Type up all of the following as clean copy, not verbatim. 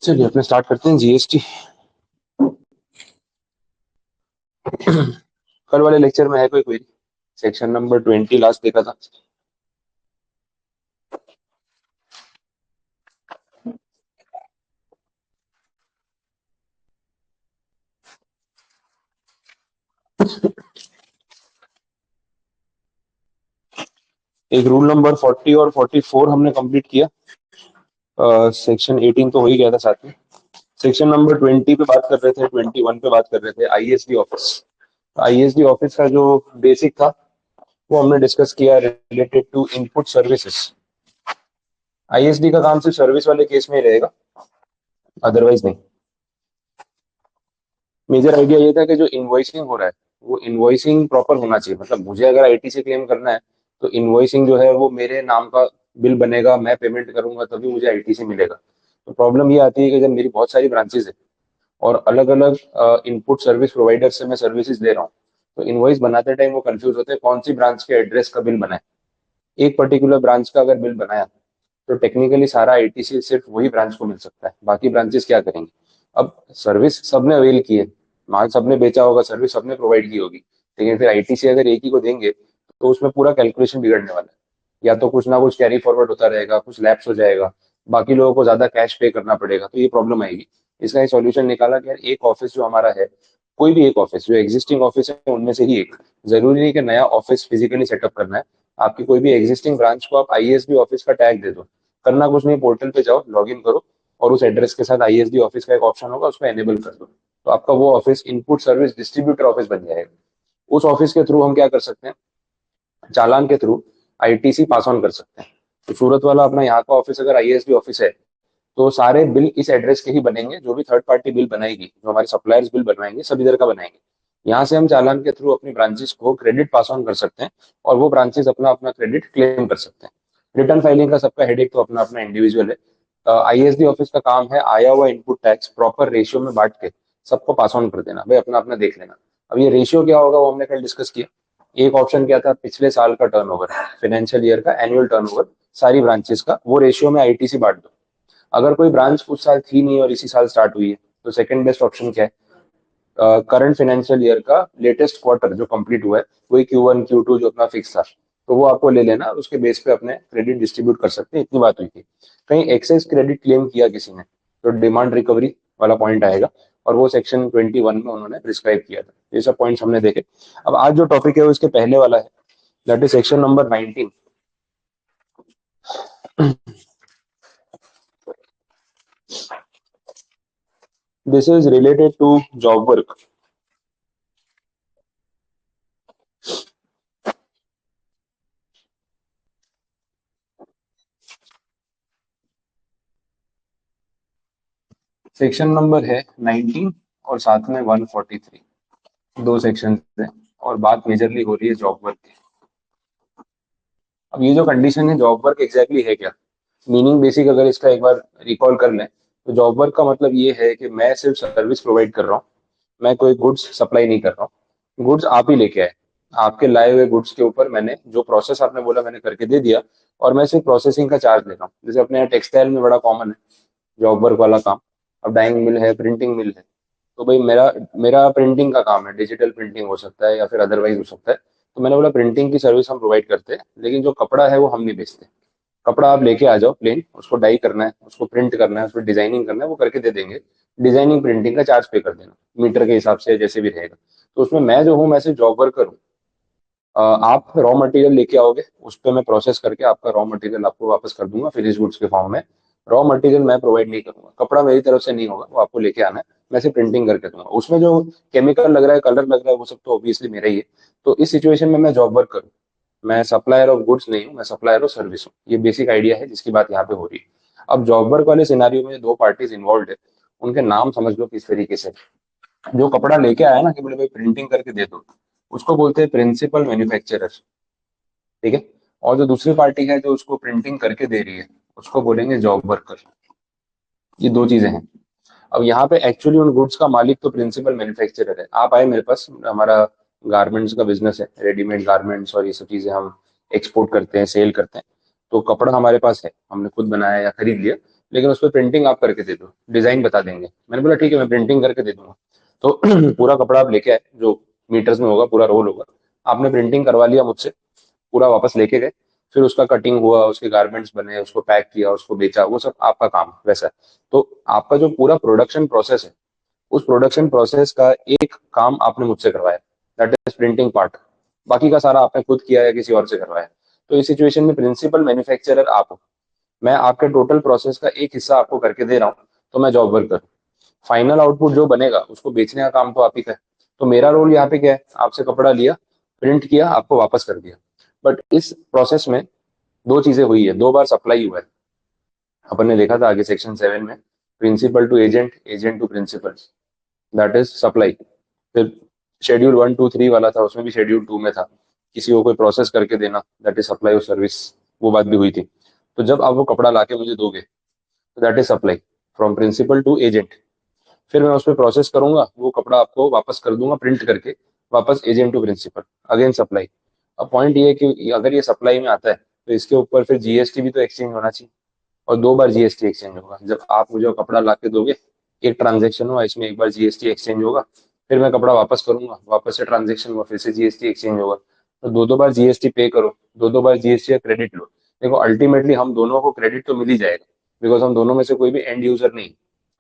चलिए अपने स्टार्ट करते हैं जीएसटी। कल वाले लेक्चर में है कोई क्वेरी? सेक्शन नंबर 20 लास्ट देखा था। एक रूल नंबर 40 और 44 हमने कंप्लीट किया। सेक्शन 18 तो हो ही गया था साथ में। सेक्शन नंबर 20 पे बात कर रहे थे, 21 पे बात कर रहे थे आईएसडी ऑफिस। आईएसडी ऑफिस का जो बेसिक था वो हमने डिस्कस किया related to input services. ISD का काम सिर्फ सर्विस वाले केस में ही रहेगा, अदरवाइज नहीं। मेजर आइडिया ये था कि जो इनवॉइसिंग हो रहा है वो इनवॉइसिंग प्रॉपर होना चाहिए। मतलब मुझे अगर आईटी से क्लेम करना है तो इनवॉइसिंग जो है वो मेरे नाम का बिल बनेगा, मैं पेमेंट करूंगा तभी मुझे आईटी से मिलेगा। तो प्रॉब्लम ये आती है कि जब मेरी बहुत सारी ब्रांचेज है और अलग अलग इनपुट सर्विस प्रोवाइडर से मैं सर्विसेज दे रहा हूँ, तो इनवॉइस बनाते टाइम वो कंफ्यूज होते हैं कौन सी ब्रांच के एड्रेस का बिल बना है। एक पर्टिकुलर ब्रांच का अगर बिल बनाया तो टेक्निकली सारा आईटीसी सिर्फ वही ब्रांच को मिल सकता है, बाकी ब्रांचेस क्या करेंगे? अब सर्विस सबने अवेल की है, माल सबने बेचा होगा, सर्विस सबने प्रोवाइड की होगी, लेकिन फिर आईटीसी अगर एक ही को देंगे तो उसमें पूरा कैलकुलेशन बिगड़ने वाला है। या तो कुछ ना कुछ कैरी फॉरवर्ड होता रहेगा, कुछ लैप्स हो जाएगा, बाकी लोगों को ज्यादा कैश पे करना पड़ेगा, तो ये प्रॉब्लम आएगी। इसका एक सॉल्यूशन निकाला कि यार एक ऑफिस जो हमारा है, कोई भी एक ऑफिस जो एग्जिस्टिंग ऑफिस है उनमें से ही एक, जरूरी नहीं कि नया ऑफिस फिजिकली सेटअप करना है। आपकी कोई भी एग्जिस्टिंग ब्रांच को आप आईएसडी ऑफिस का टैग दे दो। करना कुछ नहीं, पोर्टल पे जाओ, लॉग इन करो और उस एड्रेस के साथ आईएसडी ऑफिस का एक ऑप्शन होगा, उसको एनेबल कर दो, तो आपका वो office input service distributor office बन जाएगा। उस ऑफिस के थ्रू हम क्या कर सकते हैं? चालान के थ्रू आईटीसी पास ऑन कर सकते हैं। तो सूरत वाला अपना यहाँ का ऑफिस अगर आईएसडी ऑफिस है तो सारे बिल इस एड्रेस के ही बनेंगे। जो भी थर्ड पार्टी बिल बनाएगी, जो हमारे सप्लायर्स बिल बनवाएंगे, सब इधर का बनाएंगे। यहाँ से हम चालान के थ्रू अपनी ब्रांचेस को क्रेडिट पास ऑन कर सकते हैं और वो ब्रांचेस अपना अपना क्रेडिट क्लेम कर सकते हैं। रिटर्न फाइलिंग का सबका हेडेक तो अपना अपना इंडिविजुअल है। आईएसडी ऑफिस का काम है आया हुआ इनपुट टैक्स प्रॉपर रेशियो में बांट के सबको पास ऑन कर देना, भाई अपना अपना देख लेना। अब ये रेशियो क्या होगा वो हमने कल डिस्कस किया। एक ऑप्शन क्या था, पिछले साल का टर्नओवर, फाइनेंशियल ईयर का एनुअल टर्नओवर सारी ब्रांचेस का, वो रेशियो में आईटीसी बांट दो। अगर कोई ब्रांच उस साल थी नहीं और इसी साल स्टार्ट हुई है तो सेकंड बेस्ट ऑप्शन क्या है? करंट फाइनेंशियल ईयर का लेटेस्ट क्वार्टर जो कंप्लीट हुआ है, वही Q1 Q2 जो अपना फिक्स था, तो वो आपको ले लेना और उसके बेस पे अपने क्रेडिट डिस्ट्रीब्यूट कर सकते हैं। इतनी बात हुई थी। कहीं एक्सेस क्रेडिट क्लेम किया किसी ने तो डिमांड रिकवरी वाला पॉइंट आएगा, और वो सेक्शन 21 में उन्होंने प्रिस्क्राइब किया था। ये सब पॉइंट्स हमने देखे। अब आज जो टॉपिक है वो इसके पहले वाला है, that is section number 19। This is related to job work. Section number है 19 और साथ में 143, दो सेक्शन है और बात मेजरली हो रही है जॉब वर्क की। अब ये जो कंडीशन है, जॉब वर्क एग्जैक्टली है क्या? मीनिंग बेसिक अगर इसका एक बार रिकॉल कर लें तो जॉब वर्क का मतलब ये है कि मैं सिर्फ सर्विस प्रोवाइड कर रहा हूँ, मैं कोई गुड्स सप्लाई नहीं कर रहा हूँ। गुड्स आप ही लेके आए, आपके लाए हुए गुड्स के ऊपर मैंने जो प्रोसेस आपने बोला मैंने करके दे दिया, और मैं सिर्फ प्रोसेसिंग का चार्ज ले रहा हूँ। जैसे अपने यहाँ टेक्सटाइल में बड़ा कॉमन है जॉब वर्क वाला काम। अब डाइंग मिल है, प्रिंटिंग मिल है, तो भाई मेरा मेरा प्रिंटिंग का काम है, डिजिटल प्रिंटिंग हो सकता है या फिर अदरवाइज हो सकता है। तो मैंने बोला प्रिंटिंग की सर्विस हम प्रोवाइड करते हैं, लेकिन जो कपड़ा है वो हम नहीं बेचते। कपड़ा आप लेके आ जाओ प्लेन, उसको डाई करना है, उसको प्रिंट करना है, उसको डिजाइनिंग करना है, वो करके दे देंगे। डिजाइनिंग प्रिंटिंग का चार्ज पे कर देना मीटर के हिसाब से जैसे भी रहेगा। तो उसमें मैं जो हूँ मैं सिर्फ जॉब वर्कर हूँ। आप रॉ मटेरियल लेके आओगे, उस पर मैं प्रोसेस करके आपका रॉ मटेरियल आपको वापस कर दूंगा फिनिश गुड्स के फॉर्म में। रॉ मटेरियल मैं प्रोवाइड नहीं करूंगा, कपड़ा मेरी तरफ से नहीं होगा, वो आपको लेके आना है। मैं सिर्फ प्रिंटिंग करके दूंगा, उसमें जो केमिकल लग रहा है, कलर लग रहा है, वो सब तो ऑब्वियसली मेरा ही है। तो इस सिचुएशन में मैं जॉब वर्क करूँ, मैं सप्लायर ऑफ गुड्स नहीं हूँ, मैं सप्लायर ऑफ सर्विस हूँ। ये बेसिक आइडिया है जिसकी बात यहाँ पे हो रही है। अब जॉब वर्क वाले सिनारियो में दो पार्टीज इन्वॉल्व है, उनके नाम समझ लो किस तरीके से। जो कपड़ा लेके आया ना कि बोले भाई प्रिंटिंग करके दे दो, उसको बोलते हैं प्रिंसिपल मैन्युफैक्चरर। ठीक है। और जो दूसरी पार्टी है जो उसको प्रिंटिंग करके दे रही है, उसको बोलेंगे जॉब वर्कर। ये दो चीजें हैं। अब यहाँ पे एक्चुअली उन गुड्स का मालिक तो प्रिंसिपल मैन्युफैक्चरर है। आप आए मेरे पास, हमारा गारमेंट्स का बिजनेस है, रेडीमेड गारमेंट्स और ये सब चीजें हम एक्सपोर्ट करते हैं, सेल करते हैं। तो कपड़ा हमारे पास है, हमने खुद बनाया या खरीद लिया, लेकिन उस पर प्रिंटिंग आप करके दे दो, डिजाइन बता देंगे। मैंने बोला ठीक है, मैं प्रिंटिंग करके दे दूंगा। तो पूरा कपड़ा आप लेके आए, जो मीटर्स में होगा, पूरा रोल होगा, आपने प्रिंटिंग करवा लिया मुझसे, पूरा वापस लेके गए, फिर उसका कटिंग हुआ, उसके गारमेंट्स बने, उसको पैक किया, उसको बेचा, वो सब आपका काम वैसा है। तो आपका जो पूरा प्रोडक्शन प्रोसेस है, उस प्रोडक्शन प्रोसेस का एक काम आपने मुझसे करवाया, दैट इज प्रिंटिंग पार्ट। बाकी का सारा आपने खुद किया या किसी और से करवाया। तो इस सिचुएशन में प्रिंसिपल मैन्युफैक्चरर आप हो, मैं आपके टोटल प्रोसेस का एक हिस्सा आपको करके दे रहा हूँ, तो मैं जॉब वर्कर हूँ। फाइनल आउटपुट जो बनेगा उसको बेचने का काम तो आप ही का है। तो मेरा रोल यहाँ पे क्या है, आपसे कपड़ा लिया, प्रिंट किया, आपको वापस कर दिया। बट इस प्रोसेस में दो चीजें हुई है, दो बार सप्लाई हुआ है। अपन ने देखा था आगे सेक्शन 7 में, principal to agent, agent to principal, that is supply. फिर शेड्यूल 1, 2, 3 वाला था, उसमें भी शेड्यूल 2 में था, किसी को कोई प्रोसेस करके देना, that is supply of service, वो बात भी हुई थी। तो जब आप वो कपड़ा लाके मुझे दोगे, तो that is supply, from principal to agent. फिर मैं उस पर प्रोसेस करूंगा, वो कपड़ा आपको वापस कर दूंगा प्रिंट करके, वापस agent to principal, again supply. अब पॉइंट ये है कि अगर ये सप्लाई में आता है, तो इसके ऊपर फिर जीएसटी भी तो एक्सचेंज होना चाहिए, और दो बार जीएसटी एक्सचेंज होगा। जब आप मुझे वो कपड़ा ला के दोगे, एक ट्रांजेक्शन हुआ, इसमें एक बार जीएसटी एक्सचेंज होगा, फिर मैं कपड़ा वापस करूंगा, वापस से ट्रांजेक्शन हुआ, फिर से जीएसटी एक्सचेंज होगा। तो दो दो बार जीएसटी पे करो, दो दो बार जीएसटी का क्रेडिट लो। देखो अल्टीमेटली हम दोनों को क्रेडिट तो मिल ही जाएगा, बिकॉज हम दोनों में से कोई भी एंड यूजर नहीं।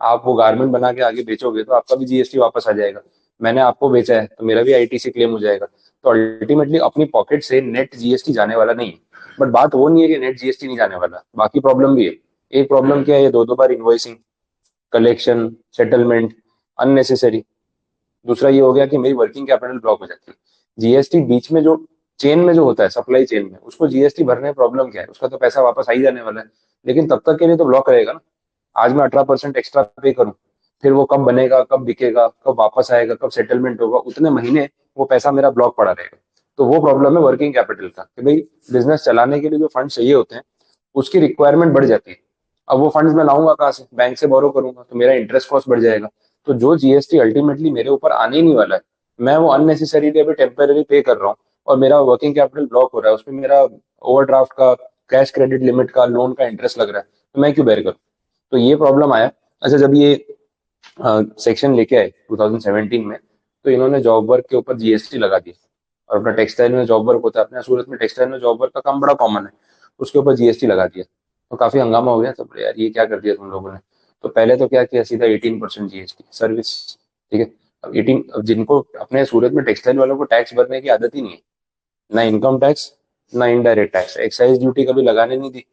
आप वो गारमेंट बना के आगे बेचोगे तो आपका भी जीएसटी वापस आ जाएगा, मैंने आपको बेचा है तो मेरा भी आईटीसी क्लेम हो जाएगा। तो अल्टीमेटली अपनी पॉकेट से नेट जीएसटी जाने वाला नहीं है। बट बात वो नहीं है कि नेट जीएसटी नहीं जाने वाला, बाकी प्रॉब्लम भी है। एक प्रॉब्लम क्या है, ये दो दो बार इन्वॉइसिंग, कलेक्शन, सेटलमेंट, अननेसेसरी। दूसरा ये हो गया कि मेरी वर्किंग कैपिटल ब्लॉक हो जाती है। जीएसटी बीच में जो चेन में जो होता है, सप्लाई चेन में, उसको जीएसटी भरने में प्रॉब्लम क्या है, उसका तो पैसा वापस आ ही जाने वाला है, लेकिन तब तक के लिए तो ब्लॉक रहेगा ना। आज मैं 18% एक्स्ट्रा पे करूं, फिर वो कब बनेगा, कब बिकेगा, कब वापस आएगा, कब सेटलमेंट होगा, उतने महीने वो पैसा मेरा ब्लॉक पड़ा रहेगा। तो वो प्रॉब्लम है वर्किंग कैपिटल का, कि भाई बिजनेस चलाने के लिए जो फंड चाहिए होते हैं, उसकी रिक्वायरमेंट बढ़ जाती है। अब वो फंड्स मैं लाऊंगा कहाँ से, बैंक से बोरो करूंगा, तो मेरा इंटरेस्ट कॉस्ट बढ़ जाएगा। तो जो जीएसटी अल्टीमेटली मेरे ऊपर आने ही नहीं वाला है, मैं वो अननेसेसरीली अभी टेम्पररी पे कर रहा हूँ, और मेरा वर्किंग कैपिटल ब्लॉक हो रहा है, उसमें मेरा ओवरड्राफ्ट का, कैश क्रेडिट लिमिट का, लोन का इंटरेस्ट लग रहा है, तो मैं क्यों बेर करूँ। तो ये प्रॉब्लम आया। अच्छा, जब ये सेक्शन लेके आए 2017 में, तो इन्होंने जॉब वर्क के ऊपर जीएसटी लगा दिया। और अपना टेक्सटाइल में जॉब वर्क होता है, अपने सूरत में टेक्सटाइल में जॉब वर्क का काम बड़ा कॉमन है, उसके ऊपर जीएसटी लगा दिया। तो काफी हंगामा हो गया, तो बोले, यार ये क्या कर दिया तुम लोगों ने। तो पहले तो क्या किया, सीधा 18% जीएसटी सर्विस, ठीक है। अब 18, अब जिनको अपने सूरत में टेक्सटाइल वालों को टैक्स भरने की आदत ही नहीं है, ना इनकम टैक्स, ना इनडायरेक्ट टैक्स, एक्साइज ड्यूटी कभी लगाने नहीं दी,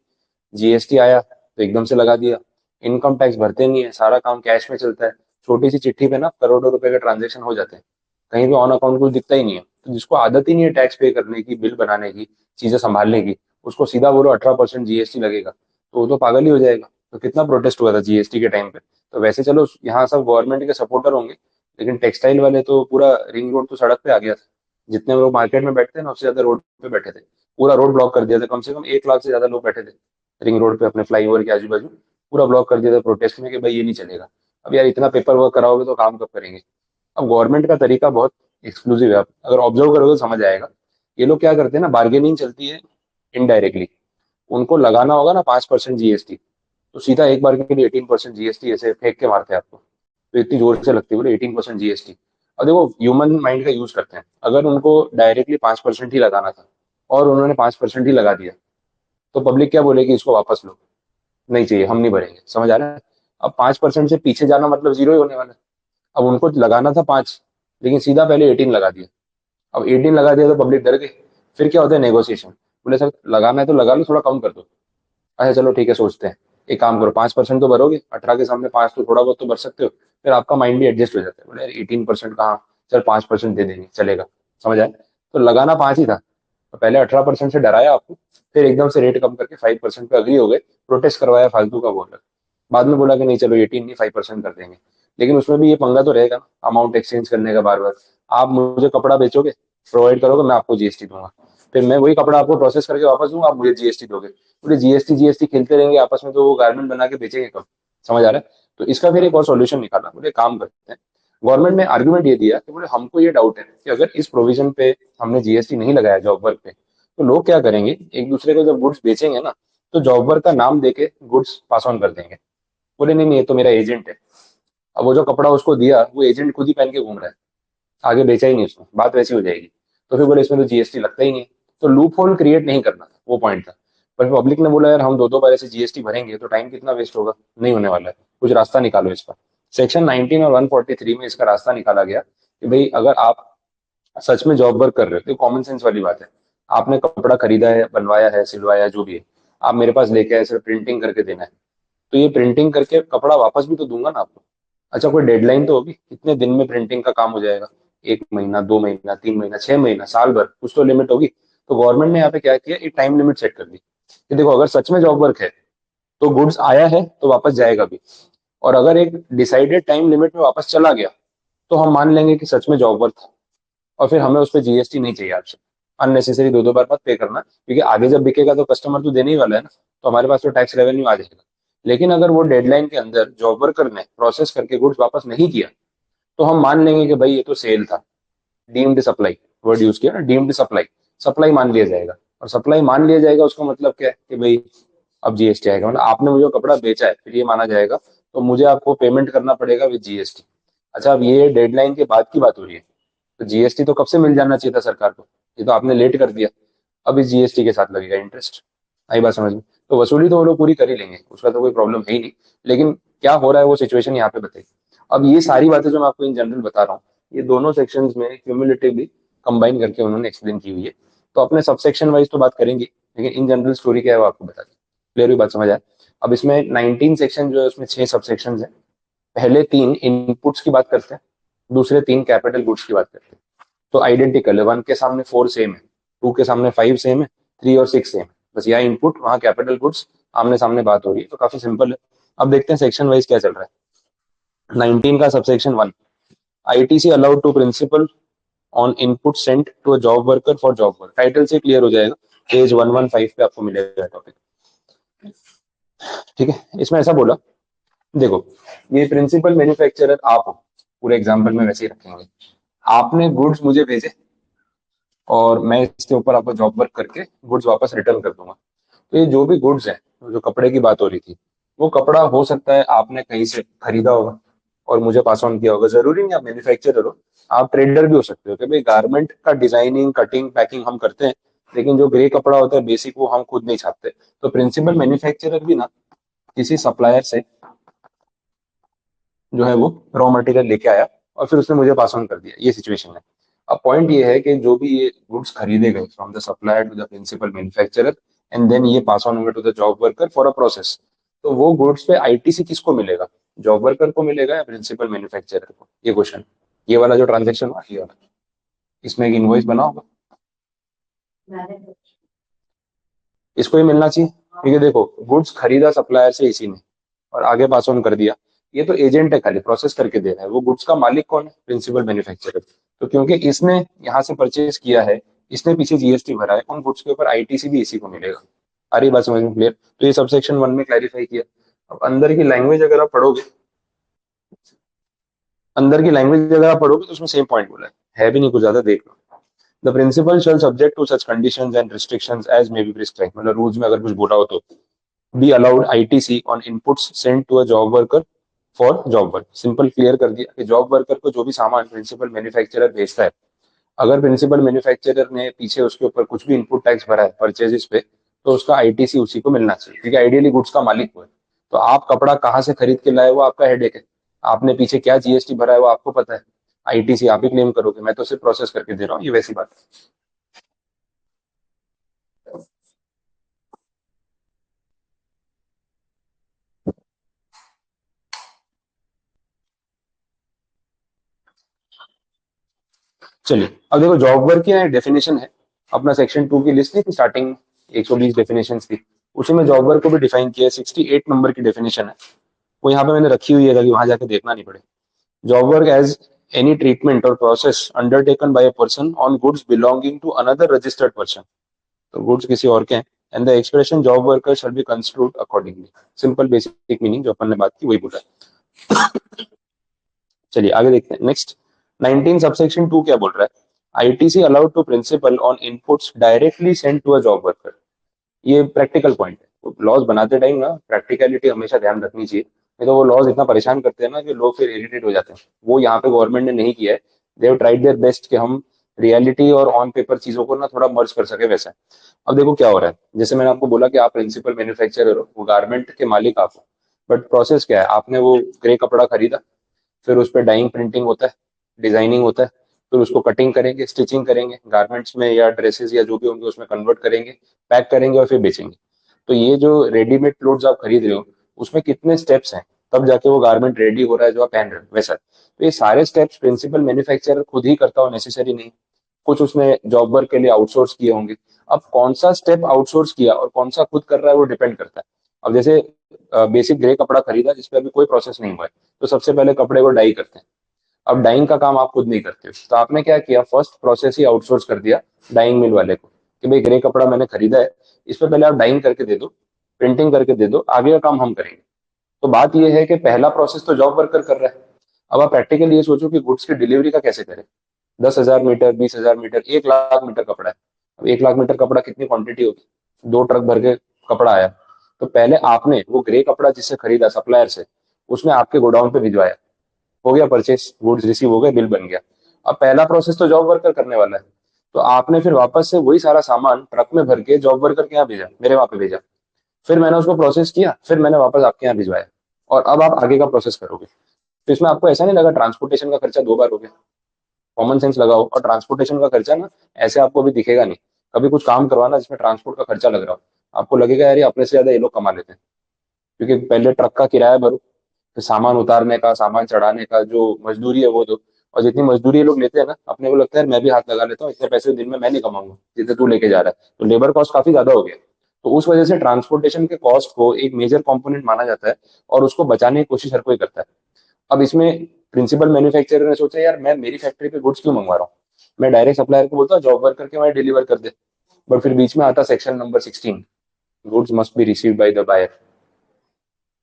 जीएसटी आया तो एकदम से लगा दिया। इनकम टैक्स भरते नहीं है, सारा काम कैश में चलता है। छोटी सी चिट्ठी पे ना करोड़ों रुपए के ट्रांजेक्शन हो जाते हैं, कहीं भी ऑन अकाउंट कुछ दिखता ही नहीं है। तो जिसको आदत ही नहीं है टैक्स पे करने की, बिल बनाने की, चीजें संभालने की, उसको सीधा बोलो 18% जीएसटी लगेगा, तो वो तो पागल ही हो जाएगा। तो कितना प्रोटेस्ट हुआ था जीएसटी के टाइम पे। तो वैसे चलो यहाँ सब गवर्नमेंट के सपोर्टर होंगे, लेकिन टेक्सटाइल वाले तो पूरा रिंग रोड तो सड़क पे आ गया था। जितने लोग मार्केट में बैठते हैं ना, उससे ज्यादा रोड पे बैठे थे। पूरा रोड ब्लॉक कर दिया था, कम से कम 1 लाख से ज्यादा लोग बैठे थे रिंग रोड पे, अपने फ्लाईओवर के आजू बाजू। पूरा ब्लॉक कर दिया था प्रोटेस्ट में, कि भाई ये नहीं चलेगा। अब यार इतना पेपर वर्क कराओगे तो काम कब करेंगे। अब गवर्नमेंट का तरीका बहुत एक्सक्लूसिव है, आप अगर ऑब्जर्व करोगे तो समझ आएगा। ये लोग क्या करते हैं ना, बार्गेनिंग चलती है इनडायरेक्टली। उनको लगाना होगा ना 5% जीएसटी, तो सीधा एक बार के लिए 18% जीएसटी ऐसे फेंक के मारते हैं आपको। तो इतनी जोर से लगती है, बोले 18% जीएसटी। और देखो ह्यूमन माइंड का यूज करते हैं, अगर उनको डायरेक्टली 5% ही लगाना था, और उन्होंने 5% ही लगा दिया, तो पब्लिक क्या बोलेगी, इसको वापस लो, नहीं चाहिए, हम नहीं भरेंगे। समझ आ रहा है। अब 5% से पीछे जाना मतलब जीरो ही होने वाला है। अब उनको लगाना था 5, लेकिन सीधा पहले 18 लगा दिया। अब 18 लगा दिया तो पब्लिक डर गई। फिर क्या होता है, नेगोशिएशन, बोले सर लगाना है तो लगा लो, थोड़ा कम कर दो। अच्छा चलो ठीक है, सोचते हैं, एक काम करो, 5% तो भरोगे, 18 के सामने 5 तो थोड़ा बहुत तो भर सकते हो। फिर आपका माइंड भी एडजस्ट हो जाता है, बोले यार 18% कहाँ, चल 5% दे देंगे, चलेगा। समझ आए। तो लगाना 5 ही था, तो पहले 18% से डराया आपको, फिर एकदम से रेट कम करके 5% पे अग्री हो गए, प्रोटेस्ट करवाया फालतू का बोला। बाद में बोला कि नहीं चलो 18 नहीं 5% कर देंगे। लेकिन उसमें भी ये पंगा तो रहेगा, अमाउंट एक्सचेंज करने का बार बार। आप मुझे कपड़ा बेचोगे, प्रोवाइड करोगे, मैं आपको जीएसटी दूंगा, फिर मैं वही कपड़ा आपको प्रोसेस करके वापस दूंगा, आप मुझे जीएसटी दोगे। बोले जीएसटी जीएसटी खेलते रहेंगे आपस में, तो वो गारमेंट बना के बेचेंगे कब। समझ आ रहा है। तो इसका फिर एक और सॉल्यूशन निकाला, बोले काम करते हैं। गवर्नमेंट ने आर्गुमेंट ये दिया कि बोले हमको ये डाउट है कि अगर इस प्रोविजन पे हमने जीएसटी नहीं लगाया जॉब वर्क पे, तो लोग क्या करेंगे, एक दूसरे को जब गुड्स बेचेंगे ना, तो जॉब वर्क का नाम देके गुड्स पास ऑन कर देंगे। बोले नहीं नहीं, ये तो मेरा एजेंट है। अब वो जो कपड़ा उसको दिया, वो एजेंट खुद ही पहन के घूम रहा है, आगे बेचा ही नहीं उसने, बात वैसी हो जाएगी। तो फिर बोले इसमें तो जीएसटी लगता ही नहीं। तो लूप होल क्रिएट नहीं करना था, वो पॉइंट था। पर पब्लिक ने बोला यार हम दो दो बार ऐसे जीएसटी भरेंगे तो टाइम कितना वेस्ट होगा, नहीं होने वाला है, कुछ रास्ता निकालो इसका। सेक्शन 19 और 143 में इसका रास्ता निकाला गया कि भाई अगर आप सच में जॉब वर्क कर रहे हो तो कॉमन सेंस वाली बात है। आपने कपड़ा खरीदा है, बनवाया है, सिलवाया है, जो भी है, आप मेरे पास लेके आए, सिर्फ प्रिंटिंग करके देना है। तो ये प्रिंटिंग करके कपड़ा वापस भी तो दूंगा ना आपको। अच्छा कोई डेडलाइन तो होगी, कितने दिन में प्रिंटिंग का काम हो जाएगा, 1 महीना, 2 महीना, 3 महीना, 6 महीना, साल भर, कुछ तो लिमिट होगी। तो गवर्नमेंट ने यहाँ पे क्या किया, एक टाइम लिमिट सेट कर दी कि देखो अगर सच में जॉब वर्क है तो गुड्स आया है तो वापस जाएगा भी। और अगर एक डिसाइडेड टाइम लिमिट में वापस चला गया तो हम मान लेंगे कि सच में जॉब वर्क था, और फिर हमें उस पर जीएसटी नहीं चाहिए आपसे। अननेसेसरी दो दो बार मत पे करना, क्योंकि आगे जब बिकेगा तो कस्टमर तो देने ही वाला है ना, तो हमारे पास तो टैक्स रेवेन्यू आ जाएगा। लेकिन अगर वो डेडलाइन के अंदर जॉब वर्कर ने प्रोसेस करके गुड्स वापस नहीं किया, तो हम मान लेंगे कि भाई ये तो सेल था, डीम्ड सप्लाई वर्ड यूज किया ना, डीम्ड सप्लाई, सप्लाई मान लिया जाएगा। और सप्लाई मान लिया जाएगा उसका मतलब क्या है कि भाई अब जीएसटी आएगा, मतलब आपने मुझे कपड़ा बेचा है फिर ये माना जाएगा, तो मुझे आपको पेमेंट करना पड़ेगा विद जीएसटी। अच्छा अब ये डेडलाइन के बाद की बात हो रही है, तो जीएसटी तो कब से मिल जाना चाहिए था सरकार को, ये तो आपने लेट कर दिया। अब इस जीएसटी के साथ लगेगा इंटरेस्ट। आई बात समझ में? तो वसूली तो वो लोग पूरी कर ही लेंगे, उसका तो कोई प्रॉब्लम है ही नहीं। लेकिन क्या हो रहा है वो सिचुएशन यहाँ पे बताइए। अब ये सारी बातें जो मैं आपको इन जनरल बता रहा हूँ, ये दोनों सेक्शंस में क्यूमुलेटिवली कंबाइन करके उन्होंने एक्सप्लेन की हुई है। तो अपने सबसेक्शन वाइज तो बात करेंगे, लेकिन इन जनरल स्टोरी क्या है वो आपको बता दें, क्लियर हुई बात, समझ आए? अब इसमें 19 सेक्शन जो है उसमें 6 सबसेक्शन है। पहले 3 इनपुट्स की बात करते हैं, दूसरे 3 कैपिटल गुड्स की बात करते हैं। तो आइडेंटिकल है, 1 के सामने 4 सेम है, 2 के सामने 5 सेम है, 3 और 6 सेम है। बस यहाँ इनपुट वहाँ कैपिटल गुड्स, आमने सामने बात हो रही है, तो काफी सिंपल है। अब देखते हैं सेक्शन वाइज क्या चल रहा है। 19 का subsection 1, ITC allowed to principal on input sent to a job worker for job work. Title से क्लियर हो जाएगा, पेज 115 पे आपको मिलेगा टॉपिक। ठीक है, इसमें ऐसा बोला, देखो ये प्रिंसिपल मैन्युफैक्चरर आप हो, पूरे एग्जाम्पल में वैसे ही रखेंगे। आपने गुड्स मुझे भेजे और मैं इसके ऊपर आपको जॉब वर्क करके गुड्स वापस रिटर्न कर दूंगा। तो ये जो भी गुड्स है, जो कपड़े की बात हो रही थी, वो कपड़ा हो सकता है आपने कहीं से खरीदा होगा और मुझे पास ऑन किया होगा। जरूरी नहीं आप मैन्युफैक्चरर हो, आप ट्रेडर भी हो सकते हो कि भाई गारमेंट का डिजाइनिंग, कटिंग, पैकिंग हम करते हैं, लेकिन जो ग्रे कपड़ा होता है बेसिक वो हम खुद नहीं छापते। तो प्रिंसिपल मैन्युफैक्चरर भी ना किसी सप्लायर से जो है वो रॉ मटेरियल लेके आया और फिर उसने मुझे पास ऑन कर दिया, ये सिचुएशन है। अब पॉइंट ये है कि जो भी ये गुड्स खरीदे गए from the supplier to the principal manufacturer, and then ये पास ऑन हुए to the job worker for a process, तो वो गुड्स पे आईटीसी किसको मिलेगा, जॉब वर्कर को मिलेगा या प्रिंसिपल मैन्युफैक्चरर को, ये क्वेश्चन। ये वाला जो ट्रांजेक्शन हुआ ये वाला, इसमें एक इनवॉइस बना होगा, इसको ही मिलना चाहिए। ठीक है, देखो गुड्स खरीदा सप्लायर से इसी ने और आगे पास ऑन कर दिया, ये तो एजेंट है, खाली प्रोसेस करके दे रहा है। वो गुड्स का मालिक कौन है, प्रिंसिपल मैन्युफैक्चरर। तो क्योंकि इसने यहाँ से परचेज किया है, इसने पीछे जीएसटी भरा है, उन गुड्स के ऊपर आईटीसी भी इसी को मिलेगा। आ रही बात समझ में, क्लियर? तो ये सबसेक्शन 1 में क्लैरिफाई किया। अब अंदर की लैंग्वेज अगर आप पढ़ोगे, अंदर की लैंग्वेज अगर आप पढ़ोगे तो उसमें सेम पॉइंट बोला है भी नहीं कुछ ज्यादा, देख लो। The principal shall subject to such conditions and restrictions as may be prescribe, मतलब रूल्स में अगर कुछ बोला हो तो be allowed ITC on inputs sent to a job worker for job work. Simple clear कर दिया कि जॉब वर्कर को जो भी सामान प्रिंसिपल मैन्युफैक्चरर भेजता है, अगर प्रिंसिपल मैन्युफैक्चरर ने पीछे उसके ऊपर कुछ भी इनपुट टैक्स भरा है परचेजेस पे, तो उसका आईटीसी उसी को मिलना चाहिए, क्योंकि आइडियली गुड्स का मालिक वो है। तो आप कपड़ा कहाँ से खरीद के लाए वो आपका हेडेक है, आपने पीछे क्या जीएसटी भरा है वो आपको पता है, आईटीसी आप ही क्लेम करोगे, मैं तो सिर्फ प्रोसेस करके दे रहा हूँ, ये वैसी बात है। चलिए अब देखो जॉब वर्क की डेफिनेशन है, अपना सेक्शन 2 की लिस्ट नहीं थी स्टार्टिंग, 120 डेफिनेशन थी, उसी में जॉब वर्क को भी डिफाइन किया है। 68 नंबर की डेफिनेशन है, वो यहाँ पे मैंने रखी हुई है ताकि वहां जाके देखना नहीं पड़े। Job work as any treatment or process undertaken by a person on goods belonging to another registered person, तो गुड्स किसी और के हैं, and the expression job worker shall be construed accordingly. Simple basic meaning जो अपन ने बात की वही बोला है। चलिए आगे देखते हैं नेक्स्ट। 19 सबसेक्शन 2 क्या बोल रहा है, ITC allowed to principal on inputs directly send to a job worker. ये प्रैक्टिकल पॉइंट है, तो लॉज बनाते टाइम ना प्रैक्टिकलिटी हमेशा ध्यान रखनी चाहिए, नहीं तो वो लॉज इतना परेशान करते हैं ना कि लोग फिर इरिटेट हो जाते हैं। वो यहाँ पे गवर्नमेंट ने नहीं किया है। They have tried their best कि हम रियलिटी और ऑन पेपर चीजों को ना थोड़ा मर्ज कर सके वैसा। अब देखो क्या हो रहा है, जैसे मैंने आपको बोला कि आप प्रिंसिपल मैन्युफैक्चरर हो, वो गारमेंट के मालिक आप हो। बट प्रोसेस क्या है, आपने वो ग्रे कपड़ा खरीदा, फिर उस पर डाइंग प्रिंटिंग होता है, डिजाइनिंग होता है, फिर उसको कटिंग करेंगे, स्टिचिंग करेंगे, गारमेंट्स में या ड्रेसेस या जो भी होंगे उसमें कन्वर्ट करेंगे, पैक करेंगे और फिर बेचेंगे। तो ये जो रेडीमेड क्लोथ्स आप खरीद रहे हो, उसमें कितने स्टेप्स हैं, तब जाके वो गारमेंट रेडी हो रहा है जो आप पहन रहे हो वैसा। तो ये सारे स्टेप्स प्रिंसिपल मैन्युफैक्चरर खुद ही करता हो नेसेसरी नहीं, कुछ उसने जॉब वर्क के लिए आउटसोर्स किए होंगे। अब कौन सा स्टेप आउटसोर्स किया और कौन सा खुद कर रहा है वो डिपेंड करता है। अब जैसे बेसिक ग्रे कपड़ा खरीदा जिसपे अभी कोई प्रोसेस नहीं हुआ है, तो सबसे पहले कपड़े को डाई करते हैं। अब डाइंग का काम आप खुद नहीं करते हो, तो आपने क्या किया, फर्स्ट प्रोसेस ही आउटसोर्स कर दिया डाइंग मिल वाले को कि भाई ग्रे कपड़ा मैंने खरीदा है, इस पे पहले आप डाइंग करके दे दो, प्रिंटिंग करके दे दो, आगे का काम हम करेंगे। तो बात यह है कि पहला प्रोसेस तो जॉब वर्कर कर रहा है। अब आप प्रैक्टिकली ये सोचो कि गुड्स की डिलीवरी का कैसे करें। 10,000 मीटर, 20,000 मीटर, 1 लाख मीटर कपड़ा है। अब 1 लाख मीटर कपड़ा कितनी क्वांटिटी होगी, 2 ट्रक भर के कपड़ा आया। तो पहले आपने वो ग्रे कपड़ा जिससे खरीदा सप्लायर से, उसने आपके गोडाउन पे भिजवाया, हो गया परचेस, गुड्स रिसीव हो गए, बिल बन गया। अब पहला प्रोसेस तो जॉब वर्कर करने वाला है। तो आपने फिर वापस से वही सारा सामान ट्रक में भर के जॉब वर्कर के यहाँ भेजा, मेरे वहां पे भेजा, फिर मैंने उसको प्रोसेस किया, फिर मैंने वापस आपके यहाँ भिजवाया, और अब आप आगे का प्रोसेस करोगे। तो इसमें आपको ऐसा नहीं लगा ट्रांसपोर्टेशन का खर्चा 2 बार हो गया। कॉमन सेंस लगाओ, और ट्रांसपोर्टेशन का खर्चा ना ऐसे आपको अभी दिखेगा नहीं। कभी कुछ काम करवाना जिसमें ट्रांसपोर्ट का खर्चा लग रहा हो, आपको लगेगा यार ये अपने से ज्यादा ये लोग कमा लेते हैं। क्योंकि पहले ट्रक का किराया भरो, फिर सामान उतारने का, सामान चढ़ाने का जो मजदूरी है वो दो। और जितनी मजदूरी ये लोग लेते हैं ना, अपने को लगता है मैं भी हाथ लगा लेता हूँ, इतने पैसे दिन में मैं नहीं कमाऊंगा जितने तू लेके जा रहा है, तो लेबर कॉस्ट काफी ज्यादा हो गया। तो उस वजह से ट्रांसपोर्टेशन के कॉस्ट को एक मेजर कंपोनेंट माना जाता है, और उसको बचाने की कोशिश हर कोई करता है। अब इसमें प्रिंसिपल मैन्युफैक्चरर ने सोचा यार मैं मेरी फैक्ट्री पे गुड्स क्यों मंगवा रहा हूँ, मैं डायरेक्ट सप्लायर को बोलता हूँ जॉब वर्कर के वहां डिलीवर कर दे। बट फिर बीच में आता section number 16, goods must be received by the buyer.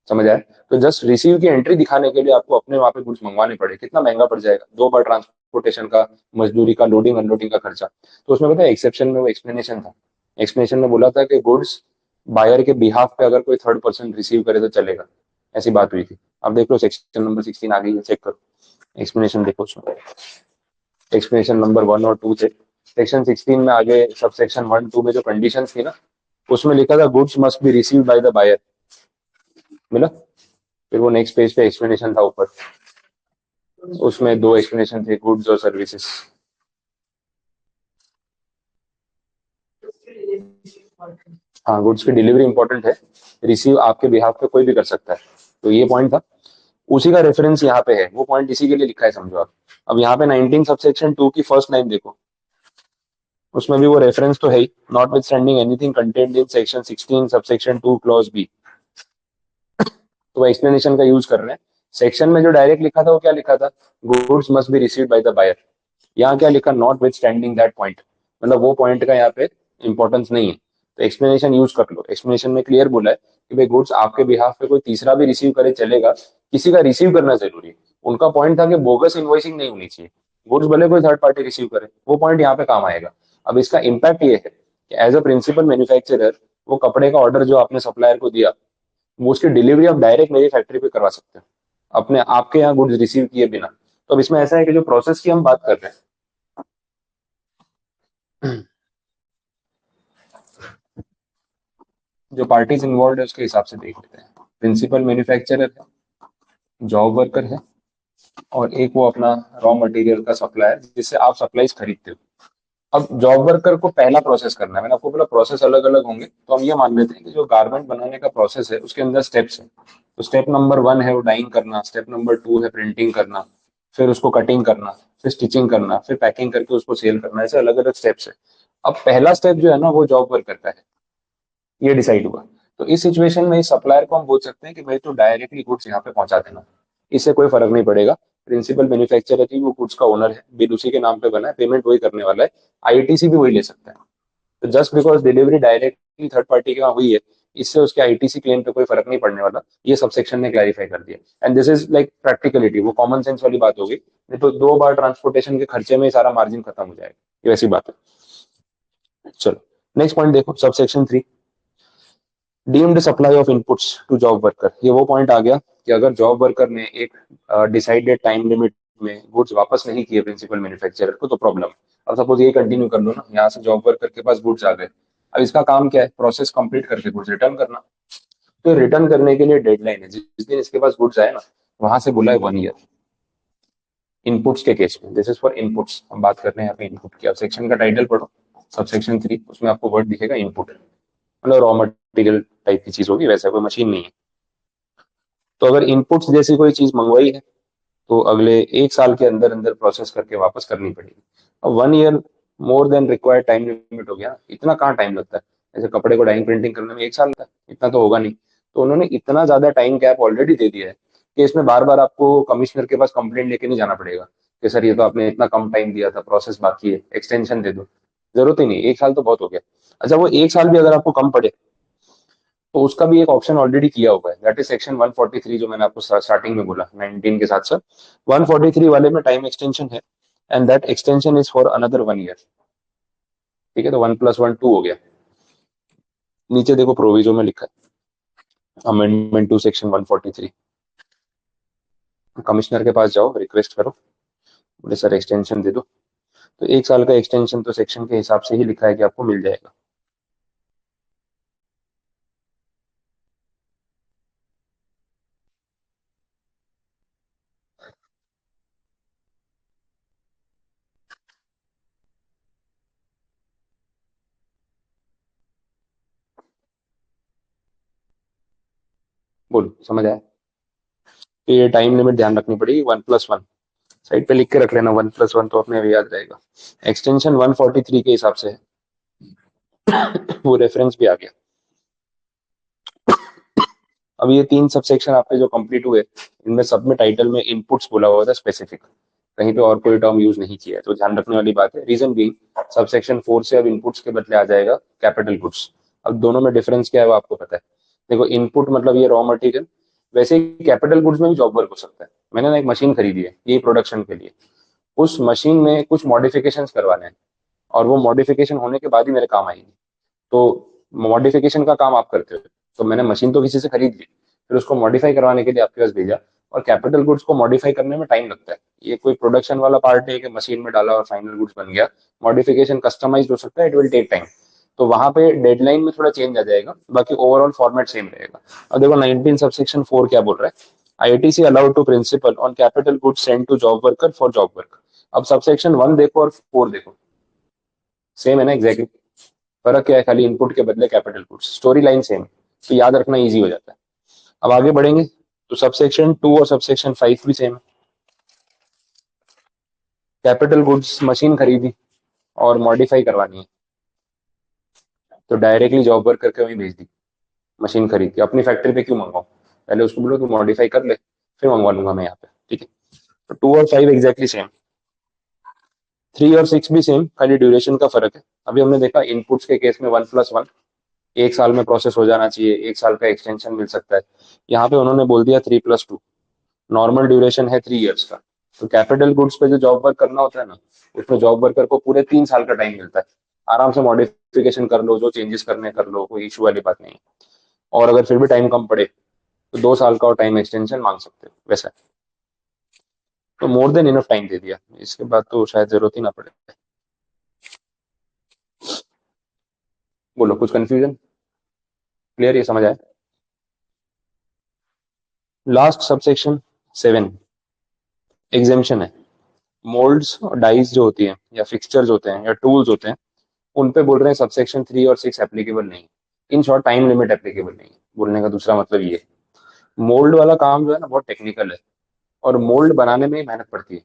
समझ आए? तो जस्ट रिसीव की एंट्री दिखाने के लिए आपको अपने वहां पे गुड्स मंगवाने पड़े, कितना महंगा पड़ जाएगा, 2 बार ट्रांसपोर्टेशन का, मजदूरी का, लोडिंग अनलोडिंग का खर्चा। तो उसमें पता है एक्सेप्शन में वो एक्सप्लेनेशन था, एक्सप्लेनेशन में बोला था कि गुड्स बायर के बिहाफ पे अगर कोई थर्ड पर्सन रिसीव करे तो चलेगा, ऐसी बात हुई थी। अब देख लो सेक्शन नंबर 16 आ गई है, चेक करो एक्सप्लेनेशन, देखो उसमें एक्सप्लेनेशन नंबर 1 और 2 थे। सेक्शन 16 में आगे सब सेक्शन 1, 2 में जो कंडीशन थी ना, उसमें लिखा था goods must be receive by the buyer. मिला? फिर वो नेक्स्ट पेज पे एक्सप्लेनेशन था ऊपर, उसमें 2 एक्सप्लेनेशन थे, गुड्स और सर्विसेज। हाँ, गुड्स की डिलीवरी इंपॉर्टेंट है, रिसीव आपके बिहाफ पे कोई भी कर सकता है। तो ये पॉइंट था, उसी का रेफरेंस यहाँ पे है, वो पॉइंट इसी के लिए लिखा है, समझो आप। अब यहाँ पे 19 सबसेक्शन 2 की फर्स्ट लाइन देखो, उसमें भी वो रेफरेंस तो है ही, notwithstanding anything content in section 16 subsection 2 clause B. तो वो एक्सप्लेनेशन का यूज कर रहे हैं। सेक्शन में जो डायरेक्ट लिखा था वो क्या लिखा था, goods must be received by the buyer. यहाँ क्या लिखा, notwithstanding that point, मतलब वो पॉइंट का यहाँ पे इंपॉर्टेंस नहीं है। तो एक्सप्लेनेशन यूज कर लो, एक्सप्लेनेशन में क्लियर बोला है कि भाई गुड्स आपके बिहाफ पे कोई तीसरा भी रिसीव करे चलेगा, किसी का रिसीव करना जरूरी है। उनका पॉइंट था कि बोगस इन्वॉइसिंग नहीं होनी चाहिए, गुड्स भले कोई थर्ड पार्टी रिसीव करे, वो पॉइंट यहाँ पे काम आएगा। अब इसका इम्पैक्ट ये है कि एज अ प्रिंसिपल मैन्युफैक्चरर, वो कपड़े का ऑर्डर जो आपने सप्लायर को दिया, वो उसकी डिलीवरी आप डायरेक्ट मेरी फैक्ट्री पे करवा सकते हैं, अपने आपके यहाँ गुड्स रिसीव किए बिना। तो अब इसमें ऐसा है कि जो प्रोसेस की हम बात कर रहे हैं, जो पार्टीज इन्वॉल्व है उसके हिसाब से देख लेते हैं। प्रिंसिपल मैन्युफैक्चरर है, जॉब वर्कर है, और एक वो अपना रॉ मटेरियल का सप्लायर जिससे आप सप्लाईज खरीदते हो। अब जॉब वर्कर को पहला प्रोसेस करना है, मैंने आपको बोला प्रोसेस अलग अलग होंगे, तो हम ये मान लेते हैं कि जो गारमेंट बनाने का प्रोसेस है उसके अंदर स्टेप्स है। तो स्टेप नंबर 1 है वो डाइंग करना, स्टेप नंबर 2 है प्रिंटिंग करना, फिर उसको कटिंग करना, फिर स्टिचिंग करना, फिर पैकिंग करके उसको सेल करना, ऐसे अलग अलग स्टेप्स है। अब पहला स्टेप जो है ना वो जॉब वर्कर का है, ये डिसाइड हुआ। तो इस सिचुएशन में इस सप्लायर को हम बोल सकते हैं कि भाई तो डायरेक्टली गुड्स यहाँ पे पहुंचा देना, इससे कोई फर्क नहीं पड़ेगा। प्रिंसिपल मैन्युफैक्चरर ही वो गुड्स का ओनर है, बिल उसी के नाम पे बना है, पेमेंट वही करने वाला है, आईटीसी भी वही ले सकता है। तो just because delivery directly third party के वहां हुई है, इससे उसके आईटीसी क्लेम पे कोई फर्क नहीं पड़ने वाला, ये सबसेक्शन ने क्लैरिफाई कर दिया। And this is like practicality, वो कॉमन सेंस वाली बात होगी, नहीं तो 2 बार ट्रांसपोर्टेशन के खर्चे में सारा मार्जिन खत्म हो जाएगा, ये वैसी बात है। चलो नेक्स्ट पॉइंट देखो, subsection 3, deemed supply of inputs to job worker, ये वो पॉइंट आ गया कि अगर जॉब वर्कर ने एक डिसाइडेड टाइम लिमिट में गुड्स वापस नहीं किए प्रिंसिपल मैन्युफैक्चरर को तो प्रॉब्लम। अब सपोज ये कंटिन्यू कर लो ना, यहाँ से जॉब वर्कर के पास गुड्स आ गए, अब इसका काम क्या है, प्रोसेस कंप्लीट करके गुड्स रिटर्न करना। तो रिटर्न करने के लिए डेडलाइन है, जिस दिन इसके पास गुड्स आए ना, वहां से बोला है 1 ईयर। इनपुट्स के केस में, दिस इज फॉर इनपुट्स, हम बात कर रहे हैं यहाँ पे इनपुट की। अब सेक्शन का टाइटल पढ़ो, सब सेक्शन 3, उसमें आपको वर्ड दिखेगा इनपुट, मतलब रॉ मटेरियल टाइप की चीज होगी, वैसा कोई मशीन नहीं है। तो अगर इनपुट्स जैसी कोई चीज मंगवाई है तो अगले 1 साल के अंदर अंदर प्रोसेस करके वापस करनी पड़ेगी। अब 1 year more than required time limit हो गया, इतना कहाँ टाइम लगता है, जैसे कपड़े को डाइंग प्रिंटिंग करने में 1 साल लगता है, इतना तो होगा नहीं। तो उन्होंने इतना ज्यादा टाइम गैप ऑलरेडी दे दिया है कि इसमें बार बार आपको कमिश्नर के पास कंप्लेंट लेके नहीं जाना पड़ेगा कि सर ये तो आपने इतना कम टाइम दिया था, प्रोसेस बाकी है, एक्सटेंशन दे दो। जरूरत ही नहीं, 1 साल तो बहुत हो गया। अच्छा, वो 1 साल भी अगर आपको कम पड़े तो उसका भी एक ऑप्शन ऑलरेडी किया हुआ है, दैट इज सेक्शन 143, जो मैंने आपको स्टार्टिंग में बोला 19 के साथ साथ 143 वाले में टाइम एक्सटेंशन है, and that extension is for another 1 year. ठीक है, तो 1+1 2 हो गया। नीचे देखो प्रोविजो में लिखा है अमेंडमेंट टू सेक्शन 143। कमिश्नर के पास जाओ, रिक्वेस्ट करो, बोले सर एक्सटेंशन दे दो, तो 1 साल का एक्सटेंशन तो सेक्शन के हिसाब से ही लिखा है कि आपको मिल जाएगा। बोलो समझ आया? तो ये टाइम लिमिट ध्यान रखनी पड़ेगी, 1+1, साइड पे लिख के रख लेना, 1+1 तो अपने अभी याद रहेगा। एक्सटेंशन 143 के हिसाब से है, वो रेफरेंस भी आ गया। अब ये 3 सब सेक्शन आपके जो कंप्लीट हुए, इनमें सब में टाइटल में इनपुट्स बोला हुआ था स्पेसिफिक, कहीं पे और कोई टर्म यूज नहीं किया है, तो ध्यान रखने वाली बात है। रीजन भी, सब सेक्शन 4 से अब इनपुट्स के बदले आ जाएगा कैपिटल गुड्स। अब दोनों में डिफरेंस क्या है वो आपको पता है। देखो, इनपुट मतलब ये रॉ मटेरियल, वैसे ही कैपिटल गुड्स में भी जॉब वर्क हो सकता है। मैंने ना एक मशीन खरीदी है ये प्रोडक्शन के लिए, उस मशीन में कुछ मॉडिफिकेशन करवाने हैं, और वो मॉडिफिकेशन होने के बाद ही मेरे काम आएगी। तो मॉडिफिकेशन का काम आप करते हो, तो मैंने मशीन तो किसी से खरीद ली, फिर उसको मॉडिफाई करवाने के लिए आपके पास भेजा, और कैपिटल गुड्स को मॉडिफाई करने में टाइम लगता है। ये कोई प्रोडक्शन वाला पार्ट है कि मशीन में डाला और फाइनल गुड्स बन गया, मॉडिफिकेशन कस्टमाइज हो सकता है, इट विल टेक टाइम। तो वहां पे डेडलाइन में थोड़ा चेंज आ जाएगा, बाकी ओवरऑल फॉर्मेट सेम रहेगा। अब देखो 19 सब सेक्शन 4 क्या बोल रहा है, ITC allowed to principal on capital goods send to job worker for job work. अब सब सेक्शन 1 देखो और 4 देखो, सेम है ना एग्जैक्टली। फर्क क्या है, खाली इनपुट के बदले capital goods, story line same, तो याद रखना इजी हो जाता है। अब आगे बढ़ेंगे, तो सब सेक्शन 2 और सब सेक्शन 5 भी सेम है। कैपिटल गुड्स मशीन खरीदी और मॉडिफाई करवानी है, तो डायरेक्टली जॉब वर्क करके वहीं भेज दी। मशीन खरीद के अपनी फैक्ट्री पे क्यों मंगवाऊं, पहले उसको बोलो तू मॉडिफाई कर ले, फिर मंगवा लूंगा मैं यहाँ पे। ठीक है, तो 2 और 5 एग्जैक्टली सेम, 3 और 6 भी सेम, खाली ड्यूरेशन का फर्क है। अभी हमने देखा इनपुट्स के केस में 1+1, 1 साल में प्रोसेस हो जाना चाहिए, 1 साल का एक्सटेंशन मिल सकता है। यहाँ पे उन्होंने बोल दिया 3+2, नॉर्मल ड्यूरेशन है 3 इयर्स का। तो कैपिटल गुड्स पे जो जॉब वर्क करना होता है ना, उसमें जॉब वर्कर को पूरे 3 साल का टाइम मिलता है, आराम से मॉडिफिकेशन कर लो, जो चेंजेस करने कर लो, कोई इशू वाली बात नहीं है। और अगर फिर भी टाइम कम पड़े तो 2 साल का और टाइम एक्सटेंशन मांग सकते हो वैसा है। तो मोर देन इनफ टाइम दे दिया, इसके बाद तो शायद जरूरत ही ना पड़े। बोलो कुछ कंफ्यूजन, क्लियर, ये समझ आया? लास्ट सब सेक्शन 7 एग्जेम्पशन है। मोल्ड्स और डाइस जो होती है, या फिक्सचर्स होते हैं, या टूल्स होते हैं, उन पे बोल रहे हैं सब सेक्शन 3 और 6 एप्लीकेबल नहीं। In short time limit applicable नहीं, बोलने का दूसरा मतलब ये है। मोल्ड वाला काम जो है ना बहुत टेक्निकल है, और मोल्ड बनाने में ही मेहनत पड़ती है।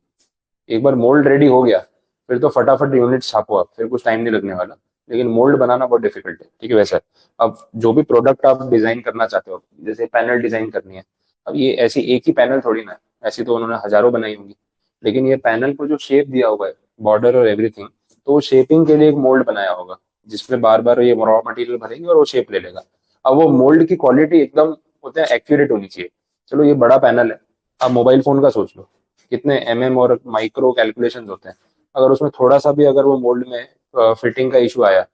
एक बार मोल्ड रेडी हो गया, फिर तो फटाफट यूनिट छापो आप, फिर कुछ टाइम नहीं लगने वाला। लेकिन मोल्ड बनाना बहुत डिफिकल्ट है, ठीक है वैसा है। अब जो भी प्रोडक्ट आप डिजाइन करना चाहते हो, जैसे पैनल डिजाइन करनी है, अब ये ऐसी एक ही पैनल थोड़ी ना है, ऐसी तो उन्होंने हजारों बनाई होंगी। लेकिन ये पैनल को जो शेप दिया हुआ है, बॉर्डर और एवरीथिंग, तो शेपिंग के लिए एक मोल्ड बनाया होगा, जिसमें बार बार ये रॉ मटेरियल भरेंगे और वो शेप ले लेगा। अब वो मोल्ड की क्वालिटी एकदम होता है एक्यूरेट होनी चाहिए। चलो ये बड़ा पैनल है, अब मोबाइल फोन का सोच लो, कितने और माइक्रो कैलकुलेशन होते हैं। अगर उसमें थोड़ा सा भी अगर वो मोल्ड में फिटिंग का इशू आया,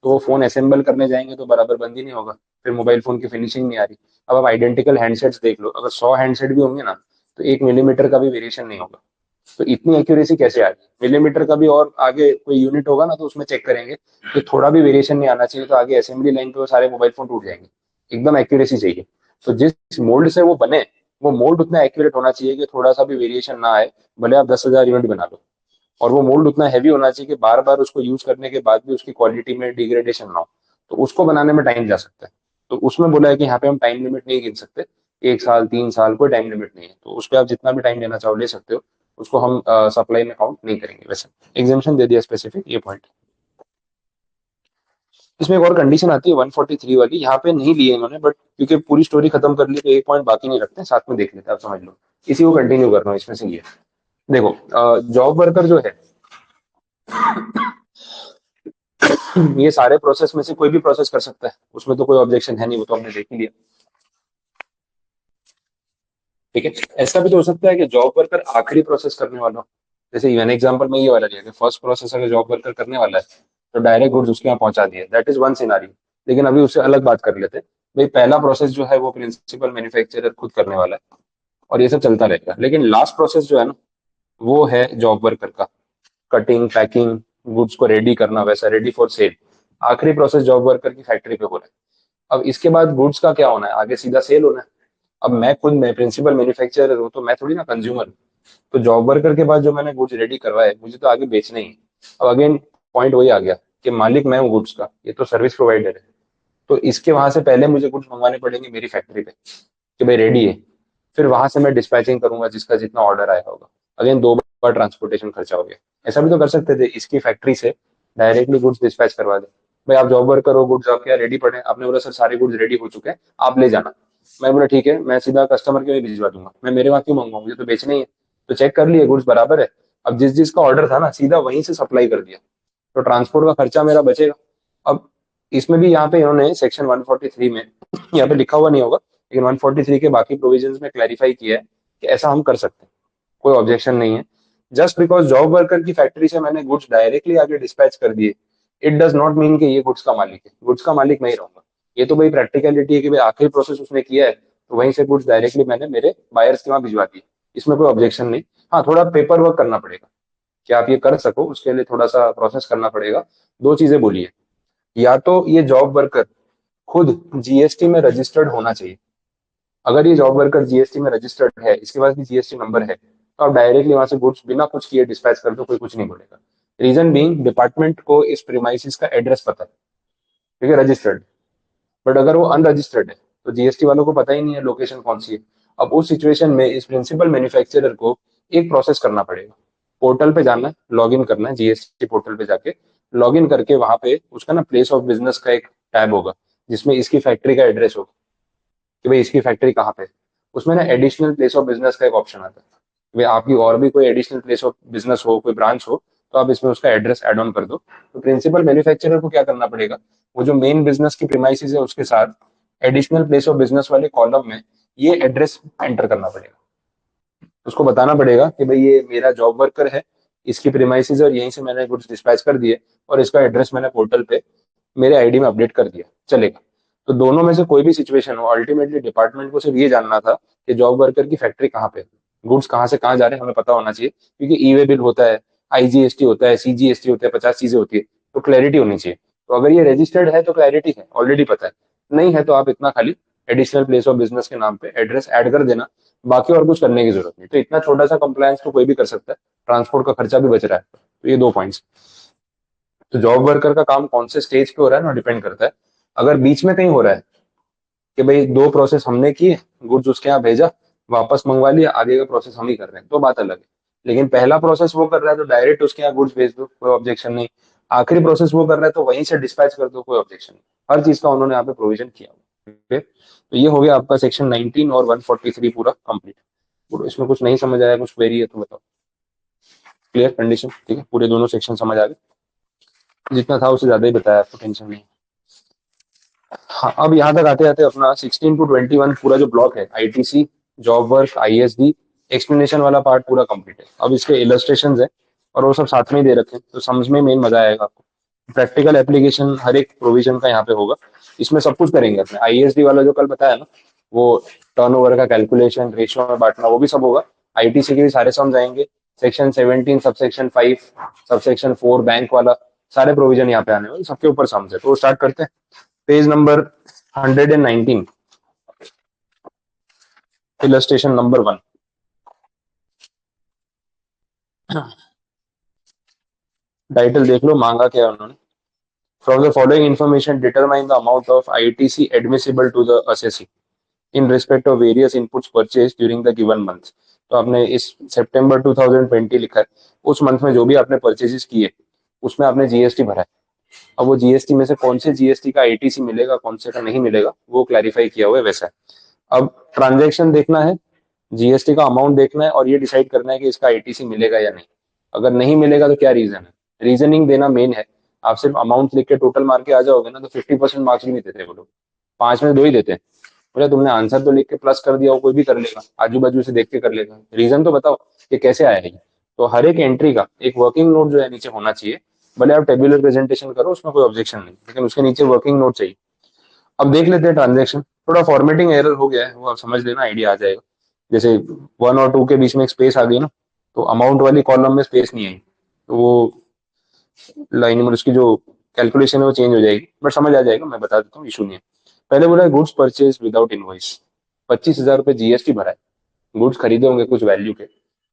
तो वो फोन असेंबल करने जाएंगे तो बराबर बंद ही नहीं होगा, फिर मोबाइल फोन की फिनिशिंग नहीं आ रही। अब आप आइडेंटिकल हैंडसेट्स देख लो, अगर 100 हैंडसेट भी होंगे ना, तो 1 मिलीमीटर का भी वेरिएशन नहीं होगा। तो इतनी एक्यूरेसी कैसे आ रही है? मिलीमीटर का भी और आगे कोई यूनिट होगा ना, तो उसमें चेक करेंगे कि थोड़ा भी वेरिएशन नहीं आना चाहिए, तो आगे असेंबली लाइन पे वो सारे मोबाइल फोन टूट जाएंगे। एकदम एक्यूरेसी चाहिए। तो जिस मोल्ड से वो बने, वो मोल्ड उतना एक्यूरेट होना चाहिए कि थोड़ा सा भी वेरिएशन ना आए, भले आप 10,000 यूनिट बना लो। और वो मोल्ड उतना हैवी होना चाहिए कि बार बार उसको यूज करने के बाद भी उसकी क्वालिटी में डिग्रेडेशन ना हो। तो उसको बनाने में टाइम जा सकता है। तो उसमें बोला है कि यहाँ पे हम टाइम लिमिट नहीं गिन सकते, 1 साल 3 साल कोई टाइम लिमिट नहीं है, तो उस पर आप जितना भी टाइम लेना चाहो ले सकते हो। उसको हम सप्लाई में काउंट नहीं करेंगे। वैसे एग्जामेशन दे दिया स्पेसिफिक, ये पॉइंट। इसमें एक और कंडीशन आती है 143 वाली, यहाँ पे नहीं लिए इन्होंने, बट क्योंकि पूरी स्टोरी खत्म कर ली तो एक पॉइंट बाकी नहीं रखते, साथ में देख लेते हैं, आप समझ लो। इसी को कंटिन्यू कर रहा हूँ, इसमें से ये देखो, जॉब वर्कर जो है, ये सारे प्रोसेस में से कोई भी प्रोसेस कर सकता है, उसमें तो कोई ऑब्जेक्शन है नहीं, वो तो हमने देख ही लिया। ठीक है। ऐसा भी तो हो सकता है कि जॉब वर्कर आखिरी प्रोसेस करने वाला हो। जैसे इवन एग्जांपल में ये वाला लिया कि फर्स्ट प्रोसेस अगर जॉब वर्कर करने वाला है, तो डायरेक्ट गुड्स उसके यहाँ पहुंचा दिए, दैट इज वन सिनारियो। लेकिन अभी उससे अलग बात कर लेते हैं। भाई पहला प्रोसेस जो है वो प्रिंसिपल मैन्युफैक्चरर खुद करने वाला है, और ये सब चलता रहेगा। लेकिन लास्ट प्रोसेस जो है ना, वो है जॉब वर्कर का। कटिंग, पैकिंग, गुड्स को रेडी करना, वैसा रेडी फॉर सेल। आखिरी प्रोसेस जॉब वर्कर की फैक्ट्री पे हो रहा है। अब इसके बाद गुड्स का क्या होना है, आगे सीधा सेल होना है। अब मैं प्रिंसिपल मैन्युफैक्चरर हूँ, तो मैं थोड़ी ना कंज्यूमर। तो जॉब वर्कर के बाद जो मैंने गुड्स रेडी करवाए, मुझे तो आगे बेचना ही है। अब अगेन पॉइंट वही आ गया कि मालिक मैं हूँ गुड्स का, ये तो सर्विस प्रोवाइडर है। तो इसके वहां से पहले मुझे गुड्स मंगवाने पड़ेंगे मेरी फैक्ट्री पे कि भाई रेडी है। फिर वहां से मैं डिस्पैचिंग करूंगा, जिसका जितना ऑर्डर आया होगा। अगेन 2 बार ट्रांसपोर्टेशन खर्चा हो गया। ऐसा भी तो कर सकते थे, इसकी फैक्ट्री से डायरेक्टली गुड्स डिस्पैच करवा दे। भाई आप जॉब वर्कर हो, गुड्स आपके यहाँ रेडी पड़े हैं, आपने बोला सर सारे गुड्स रेडी हो चुके हैं, आप ले जाना। मैं बोला ठीक है, मैं सीधा कस्टमर के लिए भिजवा दूंगा, मैं मेरे वहां क्यों मंगवाऊं, मुझे तो बेचना ही है। तो चेक कर लिए गुड्स बराबर है। अब जिस जिसका ऑर्डर था ना, सीधा वहीं से सप्लाई कर दिया, तो ट्रांसपोर्ट का खर्चा मेरा बचेगा। अब इसमें भी यहाँ पे इन्होंने सेक्शन 143 में, यहाँ पे लिखा हुआ नहीं होगा, लेकिन 143 के बाकी प्रोविजंस में क्लैरिफाई किया है कि ऐसा हम कर सकते हैं, कोई ऑब्जेक्शन नहीं है। जस्ट बिकॉज जॉब वर्कर की फैक्ट्री से मैंने गुड्स डायरेक्टली आगे डिस्पैच कर दिए, इट डज नॉट मीन कि ये गुड्स का मालिक है। गुड्स का मालिक मैं ही रहूंगा। ये तो भाई प्रैक्टिकलिटी है कि भाई आखिरी प्रोसेस उसने किया है, तो वहीं से गुड्स डायरेक्टली मैंने मेरे बायर्स के वहां भिजवा दिए। इसमें कोई ऑब्जेक्शन नहीं। हाँ, थोड़ा पेपर वर्क करना पड़ेगा कि आप ये कर सको, उसके लिए थोड़ा सा प्रोसेस करना पड़ेगा। दो चीजें बोलिए, या तो ये जॉब वर्कर खुद जीएसटी में रजिस्टर्ड होना चाहिए। अगर ये जॉब वर्कर जीएसटी में रजिस्टर्ड है, इसके पास भी जीएसटी नंबर है, तो आप डायरेक्टली वहां से गुड्स बिना कुछ किए डिस्पैच कर दो, कोई कुछ नहीं बोलेगा। रीजन बीइंग, डिपार्टमेंट को इस प्रीमाइसिस का एड्रेस पता है, ठीक है, रजिस्टर्ड। बट अगर वो अनरजिस्टर्ड है, तो जीएसटी वालों को पता ही नहीं है लोकेशन कौन सी है। अब उस सिचुएशन में इस प्रिंसिपल मैन्युफैक्चरर को एक प्रोसेस करना पड़ेगा। पोर्टल पे जाना है, लॉग इन करना है, जीएसटी पोर्टल पे जाके लॉग इन करके वहां पे उसका ना प्लेस ऑफ बिजनेस का एक टैब होगा, जिसमें इसकी फैक्ट्री का एड्रेस होगा कि भाई इसकी फैक्ट्री कहाँ पे है। उसमें ना एडिशनल प्लेस ऑफ बिजनेस का एक ऑप्शन आता है कि भाई आपकी और भी कोई एडिशनल प्लेस ऑफ बिजनेस हो, कोई ब्रांच हो, तो आप इसमें उसका एड्रेस एड ऑन कर दो। तो प्रिंसिपल मैन्युफैक्चरर को क्या करना पड़ेगा, वो जो मेन बिजनेस की प्रीमाइसिस है उसके साथ एडिशनल प्लेस ऑफ बिजनेस वाले कॉलम में ये एड्रेस एंटर करना पड़ेगा। उसको बताना पड़ेगा कि भाई ये मेरा जॉब वर्कर है, इसकी प्रीमाइसिस और यहीं से मैंने गुड्स डिस्पैच कर दिए, और इसका एड्रेस मैंने पोर्टल पे मेरे आईडी में अपडेट कर दिया, चलेगा। तो दोनों में से कोई भी सिचुएशन हो, अल्टीमेटली डिपार्टमेंट को सिर्फ ये जानना था कि जॉब वर्कर की फैक्ट्री कहाँ पे है, गुड्स कहाँ से कहाँ जा रहे हैं, हमें पता होना चाहिए। क्योंकि ई वे बिल होता है, आईजीएसटी होता है, सीजीएसटी होता है, 50 चीजें होती है, तो क्लैरिटी होनी चाहिए। तो अगर ये रजिस्टर्ड है तो क्लैरिटी है, ऑलरेडी पता है। नहीं है तो आप इतना खाली एडिशनल प्लेस ऑफ बिजनेस के नाम पे एड्रेस ऐड कर देना, बाकी और कुछ करने की जरूरत नहीं। तो इतना छोटा सा कंप्लायंस तो कोई भी कर सकता है, ट्रांसपोर्ट का खर्चा भी बच रहा है। तो ये 2 पॉइंट्स। तो जॉब वर्कर का काम कौन से स्टेज पे हो रहा है ना, डिपेंड करता है। अगर बीच में कहीं हो रहा है कि भाई 2 प्रोसेस हमने किए, गुड्स उसके यहाँ भेजा, वापस मंगवा लिया, आगे का प्रोसेस हम ही कर रहे हैं, तो बात अलग है। लेकिन पहला प्रोसेस वो कर रहा है तो डायरेक्ट उसके यहाँ गुड्स भेज दो, कोई ऑब्जेक्शन नहीं। आखिरी प्रोसेस वो कर रहा है तो वहीं से डिस्पैच कर दो, कोई ऑब्जेक्शन नहीं। हर चीज का उन्होंने यहाँ पे प्रोविजन किया हुआ है। ठीक है? तो ये हो गया आपका सेक्शन 19 और 143 पूरा कंप्लीट। इसमें कुछ नहीं समझ आया, कुछ क्वेरी है तो बताओ। Clear condition? ठीक है, पूरे दोनों सेक्शन समझ आ गए। जितना था उससे ज्यादा ही बताया आपको, टेंशन नहीं। हाँ, अब यहाँ तक आते आते अपना 16 to 21 पूरा जो ब्लॉक है, ITC, job work, ISD, explanation वाला पार्ट पूरा कंप्लीट है। अब इसके इलस्ट्रेशन है और वो सब साथ में ही दे रखे हैं, तो समझ में मेन मजा आएगा आपको। प्रैक्टिकल एप्लीकेशन हर एक प्रोविजन का यहाँ पे होगा। इसमें सब कुछ करेंगे अपने। आईएसडी वाला जो कल बताया ना, वो टर्नओवर का कैलकुलेशन, रेशियो में बांटना, वो भी सब होगा। आईटीसी के भी सारे सम आएंगे। सेक्शन 17 सबसेक्शन 5 सबसेक्शन 4 बैंक वाला, सारे प्रोविजन यहाँ पे आने वाले, सबके ऊपर सम्स है। तो स्टार्ट करते हैं। Page number 119, illustration number 1। Title देख लो, मांगा क्या है उन्होंने। From the following information determine the amount of ITC admissible to the assessee in respect of various inputs purchase during the given month. तो आपने इस सितंबर 2020 लिखा है, उस मंथ में जो भी आपने परचेजेस किए उसमें आपने जीएसटी भरा है। अब वो जीएसटी में से कौन से जीएसटी का आईटीसी मिलेगा, कौन से का नहीं मिलेगा, वो क्लैरिफाई किया हुआ है वैसा है। अब ट्रांजैक्शन देखना है, जीएसटी का अमाउंट देखना है, और ये डिसाइड करना है कि इसका आईटीसी मिलेगा या नहीं। अगर नहीं मिलेगा तो क्या रीजन है, रीजनिंग देना मेन है। आप सिर्फ अमाउंट लिख के टोटल मार के आ जाओगे ना, तो 50% मार्क्स भी नहीं देते वो लोग, 5 में 2 ही देते हैं। बोले तुमने आंसर तो लिख के प्लस कर दिया हो, कोई भी कर लेगा, आजू बाजू से देख के कर लेगा, रीजन तो बताओ कि कैसे आया है। तो हर एक एंट्री का एक वर्किंग नोट जो है नीचे होना चाहिए। भले आप टेबुलर प्रेजेंटेशन करो, उसमें कोई ऑब्जेक्शन नहीं, लेकिन उसके नीचे वर्किंग नोट चाहिए। अब देख लेते हैं ट्रांजेक्शन। थोड़ा फॉर्मेटिंग एरर हो गया है, वो आप समझ लेना, आइडिया आ जाएगा। जैसे 1 और 2 के बीच में एक स्पेस आ गई ना, तो अमाउंट वाली कॉलम में स्पेस नहीं आई, तो वो लाइन में उसकी जो कैलकुलेशन है वो चेंज हो जाएगी, बट समझ आ जाएगा, मैं बता देता हूँ, इशू नहीं है। पहले बोला गुड्स परचेज विदाउट इनवॉइस, 25,000 रुपये जीएसटी भरा है। गुड्स खरीदे होंगे कुछ वैल्यू के,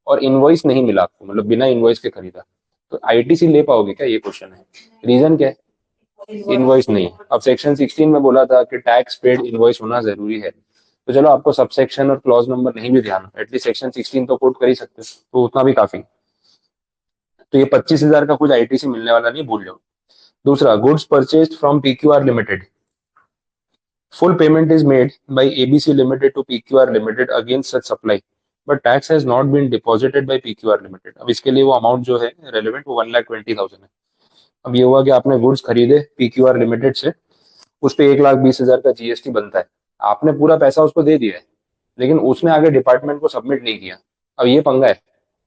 और इनवॉइस नहीं मिला आपको, मतलब बिना इनवॉइस के खरीदा, तो आईटीसी ले पाओगे क्या, ये क्वेश्चन है। रीजन क्या है, इनवॉइस नहीं है। अब सेक्शन 16 में बोला था कि टैक्स पेड इनवॉइस होना जरूरी है, तो चलो आपको सबसेक्शन और क्लॉज नंबर नहीं भी ध्यान, एटलीस्ट सेक्शन 16 तो कोट कर ही सकते हो, तो उतना भी काफी। तो ये 25,000 का कुछ आईटीसी मिलने वाला नहीं, भूल जाओ। दूसरा, goods purchase from PQR limited, full payment is made by ABC Limited to PQR Limited against such supply, but tax has not been deposited by PQR Limited। अब इसके लिए वो अमाउंट जो है रेलेवेंट, वो 1,20,000 है। अब ये हुआ कि आपने गुड्स खरीदे पीक्यूआर लिमिटेड से, उस पर 1,20,000 का जीएसटी बनता है। आपने पूरा पैसा उसको दे दिया है, लेकिन उसने आगे डिपार्टमेंट को सबमिट नहीं किया। अब ये पंगा है,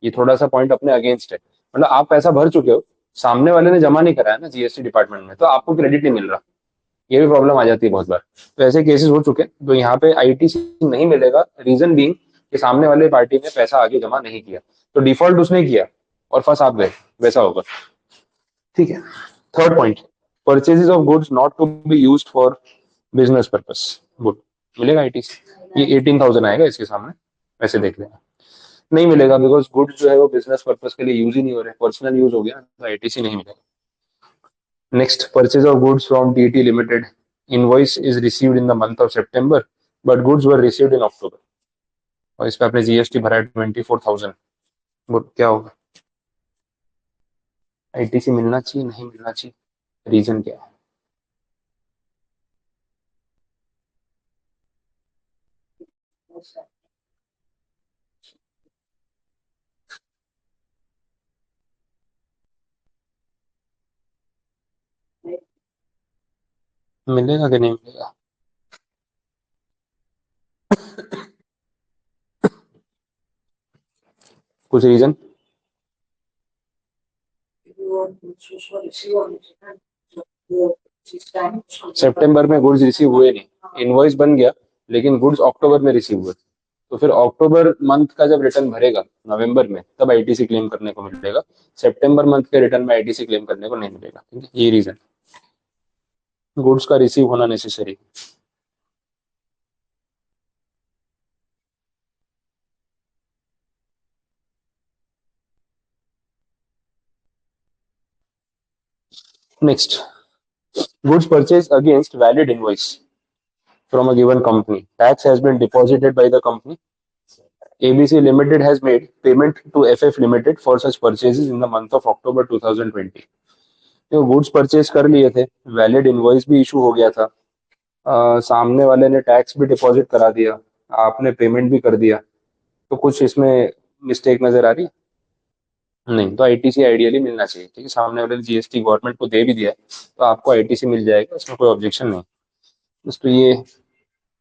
ये थोड़ा सा पॉइंट अपने अगेंस्ट है। मतलब आप पैसा भर चुके हो, सामने वाले ने जमा नहीं कराया ना जीएसटी डिपार्टमेंट में, तो आपको क्रेडिट नहीं मिल रहा। ये भी प्रॉब्लम आ जाती है बहुत बार। तो ऐसे केसेस हो चुके हैं, तो यहाँ पे आईटीसी नहीं मिलेगा, रीजन बीइंग कि सामने वाले पार्टी ने पैसा आगे जमा नहीं किया, तो डिफॉल्ट उसने किया और फंस आप गए, वैसा होगा। ठीक है। Third point, purchases of goods not to be used for business purpose, good मिलेगा आईटीसी। ये 18,000 आएगा इसके सामने, वैसे देख लेना। नहीं मिलेगा बिकॉज गुड्स जो है वो बिजनेस पर्पस के लिए यूज ही नहीं हो रहे, पर्सनल यूज हो गया, तो आईटीसी नहीं मिलेगा। Next, purchase of goods from TT Limited. Invoice is received in the month of September, but goods were received in October. और इस पे आपने जीएसटी भरा है 24,000। वो क्या होगा, आईटीसी मिलना चाहिए नहीं मिलना चाहिए, रीजन क्या है। मिलेगा कि नहीं मिलेगा, कुछ रीजन। सितंबर में गुड्स रिसीव हुए नहीं, इनवॉइस बन गया, लेकिन गुड्स अक्टूबर में रिसीव हुए। तो फिर अक्टूबर मंथ का जब रिटर्न भरेगा नवंबर में, तब आईटीसी क्लेम करने को मिलेगा। सितंबर मंथ के रिटर्न में आईटीसी क्लेम करने को नहीं मिलेगा। ठीक है, ये रीजन, गुड्स का रिसीव होना necessary. Next, goods purchase against valid invoice from a given company, tax has been deposited by the company, ABC Limited has made payment to FF Limited for such purchases in the month of October 2020। तो goods purchase कर लिए थे, valid invoice भी issue हो गया था, सामने वाले ने टैक्स भी डिपॉजिट करा दिया, आपने पेमेंट भी कर दिया, तो कुछ इसमें मिस्टेक नजर आ रही नहीं। तो आईटीसी आइडियली मिलना चाहिए। ठीक है, सामने वाले ने जीएसटी गवर्नमेंट को दे भी दिया है, तो आपको आईटीसी मिल जाएगा, इसमें कोई ऑब्जेक्शन नहीं। बस तो ये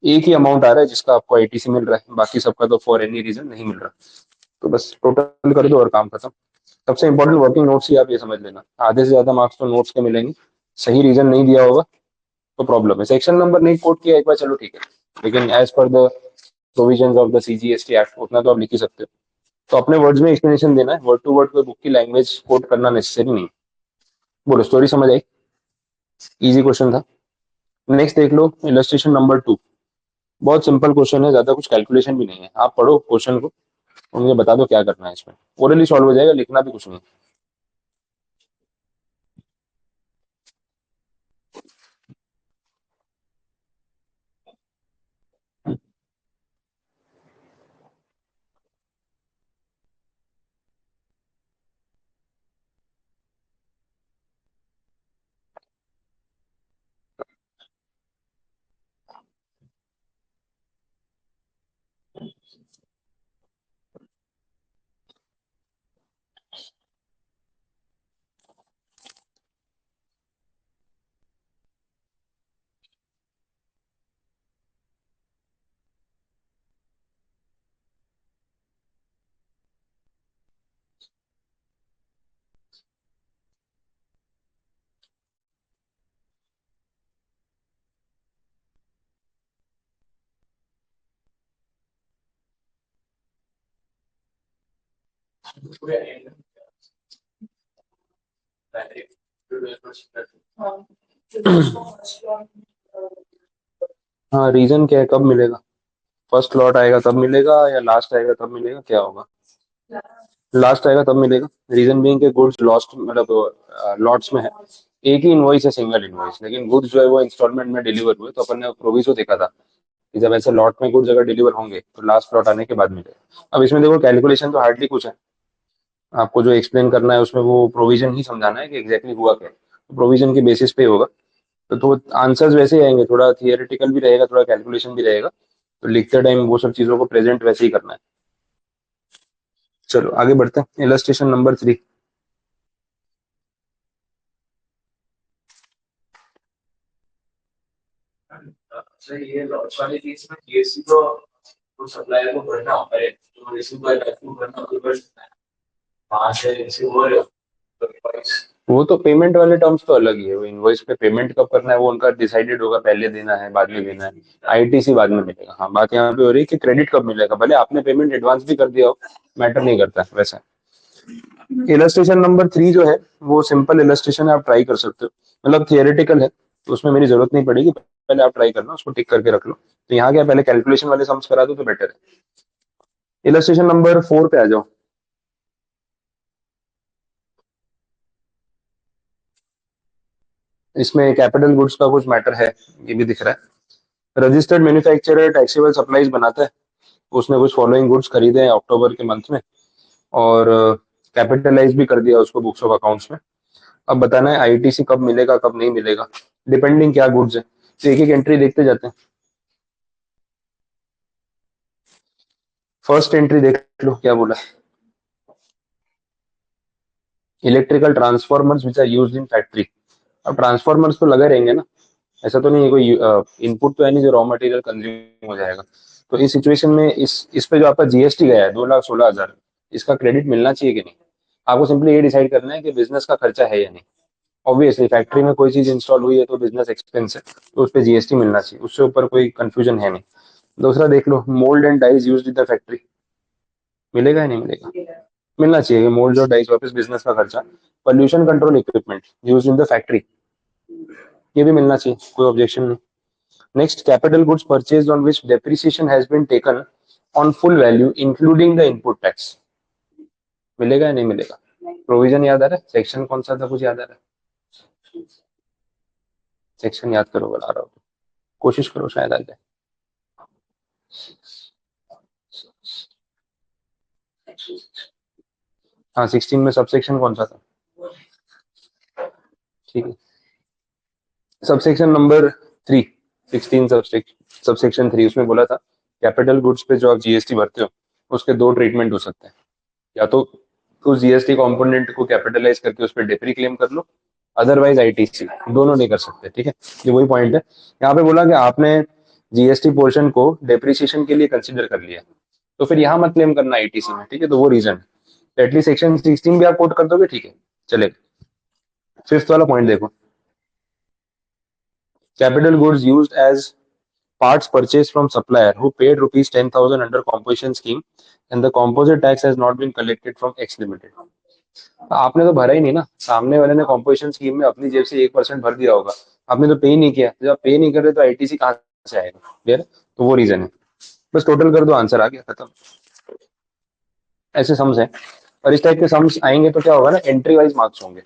एक ही अमाउंट आ रहा है जिसका आपको आईटीसी मिल रहा है, बाकी सबका तो फॉर एनी रीजन नहीं मिल रहा। तो बस टोटल कर दो और काम खत्म। सबसे इंपॉर्टेंट वर्किंग नोट्स ही आप ये समझ लेना, आधे से ज्यादा मार्क्स तो नोट्स के मिलेंगे। सही रीजन नहीं दिया होगा तो प्रॉब्लम है। सेक्शन नंबर नहीं कोट किया एक बार चलो ठीक है, लेकिन as per the provisions of the CGST act उतना तो आप लिख ही सकते हो। तो अपने वर्ड्स में एक्सप्लेनेशन देना है, वर्ड टू वर्ड कोई बुक की लैंग्वेज कोट करना नेसेसरी नहीं। बोलो स्टोरी समझ आई? इजी क्वेश्चन था। नेक्स्ट देख लो इलस्ट्रेशन नंबर 2। बहुत सिंपल क्वेश्चन है, ज्यादा कुछ कैलकुलेशन भी नहीं है। आप पढ़ो क्वेश्चन को और मुझे बता दो क्या करना है इसमें। ओरली सॉल्व हो जाएगा, लिखना भी कुछ नहीं। हाँ रीजन क्या है, कब मिलेगा? फर्स्ट लॉट आएगा तब मिलेगा या लास्ट आएगा तब मिलेगा, क्या होगा? लास्ट आएगा तब मिलेगा। रीजन बीइंग के गुड्स लॉस्ट मतलब लॉट्स में है, एक ही इनवॉइस है, सिंगल इनवॉइस, लेकिन गुड्स जो है वो इंस्टॉलमेंट में डिलीवर हुए। तो अपन ने प्रोविजो देखा था कि जब ऐसे लॉट में गुड्स अगर डिलीवर होंगे तो लास्ट लॉट आने के बाद मिलेगा। अब इसमें देखो कैलकुलेशन तो हार्डली कुछ है, आपको जो एक्सप्लेन करना है उसमें वो प्रोविजन ही समझाना है कि एग्जैक्टली हुआ क्या है, तो प्रोविजन के बेसिस पे होगा। तो आंसर्स वैसे ही आएंगे, थोड़ा थियोरेटिकल भी रहेगा, थोड़ा कैलकुलेशन भी रहेगा। तो लिखते टाइम वो सब चीजों को प्रेजेंट वैसे ही करना है। चलो आगे बढ़ते हैं, इलस्ट्रेशन नंबर 3। अच्छा ये लॉस वाली चीज में जीएसटी तो सप्लायर को भरना होता है, तो इसी को अप्रूव करना होगा। वहां से इसी हो रहे हो तो वो तो पेमेंट वाले टर्म्स तो अलग ही है, वो इनवॉइस पे पेमेंट कब करना है वो उनका डिसाइडेड होगा, पहले देना है बाद में देना है। आईटीसी बाद में मिलेगा। हाँ बात यहाँ पे हो रही है कि क्रेडिट कब मिलेगा, भले आपने पेमेंट एडवांस भी कर दिया हो, मैटर नहीं करता वैसा। इलस्ट्रेशन नंबर 3 जो है वो सिंपल इलस्ट्रेशन है, आप ट्राई कर सकते हो, मतलब थियोरेटिकल है तो उसमें मेरी जरूरत नहीं पड़ेगी, पहले आप ट्राई करना, उसको टिक करके रख लो। तो यहाँ क्या पहले कैलकुलेशन वाले सम्स करा दो तो बेटर है। इलस्ट्रेशन नंबर 4 पे आ जाओ। इसमें कैपिटल गुड्स का कुछ मैटर है, ये भी दिख रहा है। रजिस्टर्ड मैन्युफैक्चरर टैक्सेबल सप्लाईज बनाता है, उसने कुछ फॉलोइंग गुड्स खरीदे हैं अक्टूबर के मंथ में और कैपिटलाइज भी कर दिया उसको बुक्स ऑफ अकाउंट्स में। अब बताना है आईटीसी कब मिलेगा कब नहीं मिलेगा, डिपेंडिंग क्या गुड्स है। तो एक एक एंट्री देखते जाते हैं। फर्स्ट एंट्री देख लो क्या बोला, electrical transformers which are used in factory. अब ट्रांसफॉर्मर्स तो लगे रहेंगे ना, ऐसा तो नहीं है कोई इनपुट तो है नहीं जो रॉ मटेरियल कंज्यूम हो जाएगा। तो इस सिचुएशन में इस पे जो आपका जीएसटी गया है 2,16,000, इसका क्रेडिट मिलना चाहिए कि नहीं? आपको सिंपली ये डिसाइड करना है कि बिजनेस का खर्चा है या नहीं। ऑब्वियसली फैक्ट्री में कोई चीज इंस्टॉल हुई है तो बिजनेस एक्सपेंस है, तो उस पर जीएसटी मिलना चाहिए, उससे ऊपर कोई कंफ्यूजन है नहीं। दूसरा देख लो, mould and dies used in the factory, मिलेगा या नहीं मिलेगा? मिलना चाहिए, मोल्ड और डाइज वापस बिजनेस का खर्चा। Pollution control equipment used in the factory, ये भी मिलना चाहिए, कोई ऑब्जेक्शन नहीं। Next, capital goods purchase on which depreciation has been taken on full value including the input tax, मिलेगा या नहीं मिलेगा? प्रोविजन याद आ रहा है? सेक्शन कौन सा था, कुछ याद आ रहा है? सेक्शन याद करो अगर आ रहा हो तो। कोशिश करो शायद आ जाए। हाँ 16 में सबसेक्शन कौन सा था? ठीक है, सबसेक्शन नंबर 3, 16 सबसेक्शन 3, उसमें बोला था कैपिटल गुड्स पे जो आप जीएसटी भरते हो उसके दो ट्रीटमेंट हो सकते हैं, या तो उस जीएसटी कंपोनेंट को कैपिटलाइज करके उस पर डेप्री क्लेम कर लो, अदरवाइज आईटीसी, दोनों नहीं कर सकते। ठीक है, ये वही पॉइंट है। यहाँ पे बोला कि आपने जीएसटी पोर्शन को डेप्रिसिएशन के लिए कंसिडर कर लिया, तो फिर यहाँ मत क्लेम करना आईटीसी में। ठीक है, तो वो रीजन है। एटलीस्ट सेक्शन 16 भी आप कोट कर दोगे, ठीक है, चलेगा। फिफ्थ वाला पॉइंट देखो, capital goods used as parts purchased from supplier who paid rupees 10,000 under composition scheme and the composite tax has not been collected from X limited। आपने तो भरा ही नहीं ना, सामने वाले ने कॉम्पोजिशन स्कीम में अपनी जेब से 1% भर दिया होगा, आपने तो पे ही नहीं किया। जब आप पे नहीं कर रहे तो आईटीसी कहाँ से आएगा? क्लियर? तो वो रीजन है। बस टोटल कर दो, आंसर आ गया, खत्म। ऐसे सम्स है, और इस टाइप के सम्स आएंगे तो क्या होगा ना, एंट्री वाइज मार्क्स होंगे।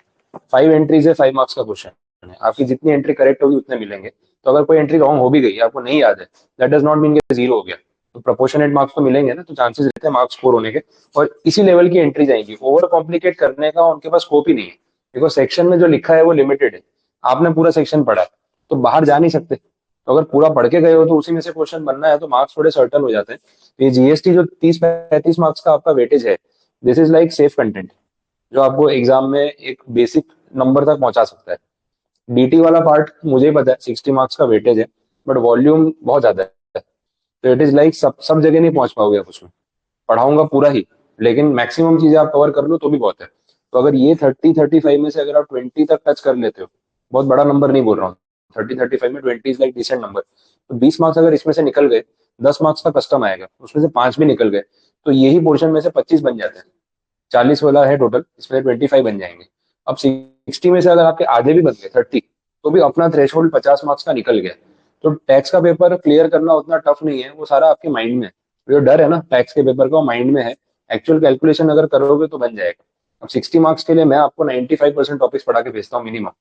5 एंट्रीज है, 5 मार्क्स का क्वेश्चन है, आपकी जितनी एंट्री करेक्ट होगी उतने मिलेंगे। तो अगर कोई एंट्री रॉन्ग हो भी गई, आपको नहीं याद है, दैट डज नॉट मीन कि जीरो हो गया। तो प्रोपोर्शनेट मार्क्स तो मिलेंगे ना, तो चांसेस रहते हैं मार्क्स स्कोर होने के। और इसी लेवल की एंट्रीज आएंगी, ओवर कॉम्प्लिकेट करने का उनके पास स्कोप ही नहीं है, बिकॉज सेक्शन में जो लिखा है वो लिमिटेड है। आपने पूरा सेक्शन पढ़ा है तो बाहर जा नहीं सकते, तो अगर पूरा पढ़ के गए हो तो उसी में से क्वेश्चन बनना है, तो मार्क्स थोड़े सर्टन हो जाते हैं। तो ये जीएसटी जो 30-35 मार्क्स का आपका वेटेज है, this is like safe content, जो आपको एग्जाम में एक बेसिक नंबर तक पहुंचा सकता है। डीटी वाला पार्ट मुझे पता है 60 मार्क्स का वेटेज है, बट वॉल्यूम बहुत ज्यादा है, तो इट इज लाइक सब सब जगह नहीं पहुंच पाओगे आप उसमें। पढ़ाऊंगा पूरा ही, लेकिन मैक्सिमम चीजें आप कवर कर लो तो भी बहुत है। तो अगर ये 30-35 में से अगर आप 20 तक टच कर लेते हो, बहुत बड़ा नंबर नहीं बोल रहा हूँ, 30-35 में 20 इज लाइक डिसेंट नंबर, तो 20 मार्क्स अगर इसमें से निकल गए, 10 मार्क्स का कस्टम आएगा, उसमें से 5 भी निकल गए, तो यही पोर्शन में से 25 बन जाते हैं। 40 वाला है टोटल, इसमें 25 बन जाएंगे। अब 60 में से अगर आपके आधे भी बन गए, 30, तो भी अपना थ्रेशोल्ड 50 मार्क्स का निकल गया। तो टैक्स का पेपर क्लियर करना उतना टफ नहीं है, वो सारा आपके माइंड में है। जो डर है ना टैक्स के पेपर का, वो माइंड में है। एक्चुअल कैलकुलेशन अगर करोगे तो बन जाएगा। अब 60 मार्क्स के लिए मैं आपको 95% टॉपिक्स पढ़ा के भेजता हूँ मिनिमम।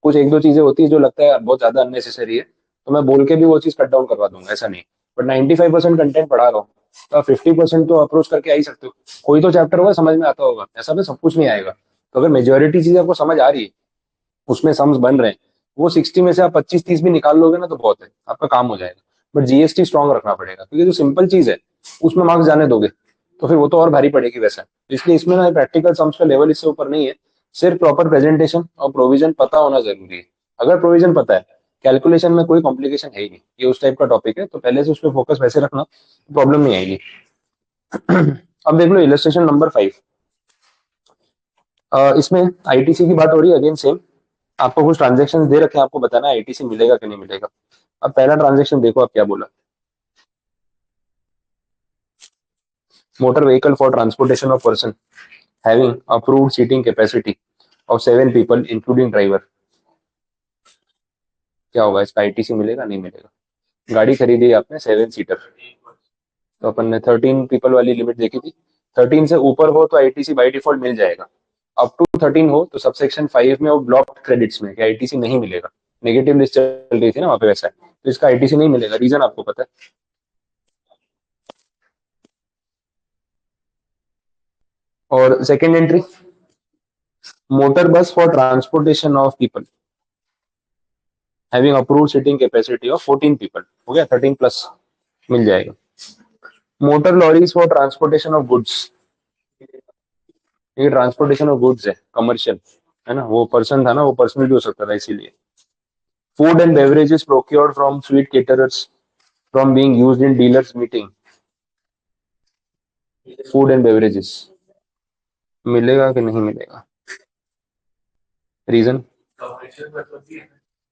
कुछ एक दो चीजें होती है जो लगता है बहुत ज्यादा अननेसेसरी है, तो मैं बोल के भी वो चीज कट डाउन करवा दूंगा, ऐसा नहीं। बट 95% कंटेंट पढ़ा रहा हूँ, तो आप 50% तो अप्रोच करके आ ही सकते हो। कोई तो चैप्टर होगा समझ में आता होगा, ऐसा भी सब कुछ नहीं आएगा। तो अगर मेजोरिटी चीजें आपको समझ आ रही है, उसमें सम्स बन रहे हैं, वो 60 में से आप 25-30 भी निकाल लोगे ना तो बहुत है, आपका काम हो जाएगा। बट जीएसटी स्ट्रांग रखना पड़ेगा, क्योंकि जो सिंपल चीज है उसमें मार्क्स जाने दोगे तो फिर वो तो और भारी पड़ेगी वैसा। इसलिए इसमें ना प्रैक्टिकल सम्स का लेवल इससे ऊपर नहीं है। सिर्फ प्रॉपर प्रेजेंटेशन और प्रोविजन पता होना जरूरी है। अगर प्रोविजन पता है, कैलकुलेशन में कोई कॉम्प्लिकेशन है ही नहीं, ये उस टाइप का टॉपिक है, तो पहले से उस पर फोकस वैसे रखना, प्रॉब्लम नहीं आएगी। अब देख लो इलस्ट्रेशन नंबर 5। इसमें आईटीसी की बात हो रही है, अगेन सेम। आपको कुछ ट्रांजेक्शन दे रखे हैं, आपको बताना है आईटीसी मिलेगा कि नहीं मिलेगा। अब पहला ट्रांजेक्शन देखो, आप क्या बोला, motor vehicle for transportation of person having approved seating capacity of 7 people including driver. क्या होगा इसका, आईटीसी मिलेगा नहीं मिलेगा? गाड़ी खरीदी है आपने 7 सीटर, तो अपन ने 13 पीपल वाली लिमिट देखी थी। 13 से ऊपर हो तो आईटीसी बाई डिफॉल्ट मिल जाएगा। अप टू 13 हो तो सबसेक्शन 5 में वो ब्लॉक्ड क्रेडिट्स में कि आईटीसी नहीं मिलेगा। नेगेटिव लिस्ट चल रही थी ना वहाँ पे, वैसा है, तो इसका आईटीसी नहीं मिलेगा। रीजन आपको पता है? और second entry, motor bus for transportation of people having approved seating capacity of 14 people, हो गया 13 प्लस, मिल जाएगा। Motor lorries for transportation of goods, ये ट्रांसपोर्टेशन ऑफ गुड्स है, कमर्शियल है ना, वो पर्सन था ना, वो पर्सनल भी हो सकता था इसीलिए। Food and beverages procured from sweet caterers from being used in dealers meeting, food and beverages मिलेगा कि नहीं मिलेगा? रीजन?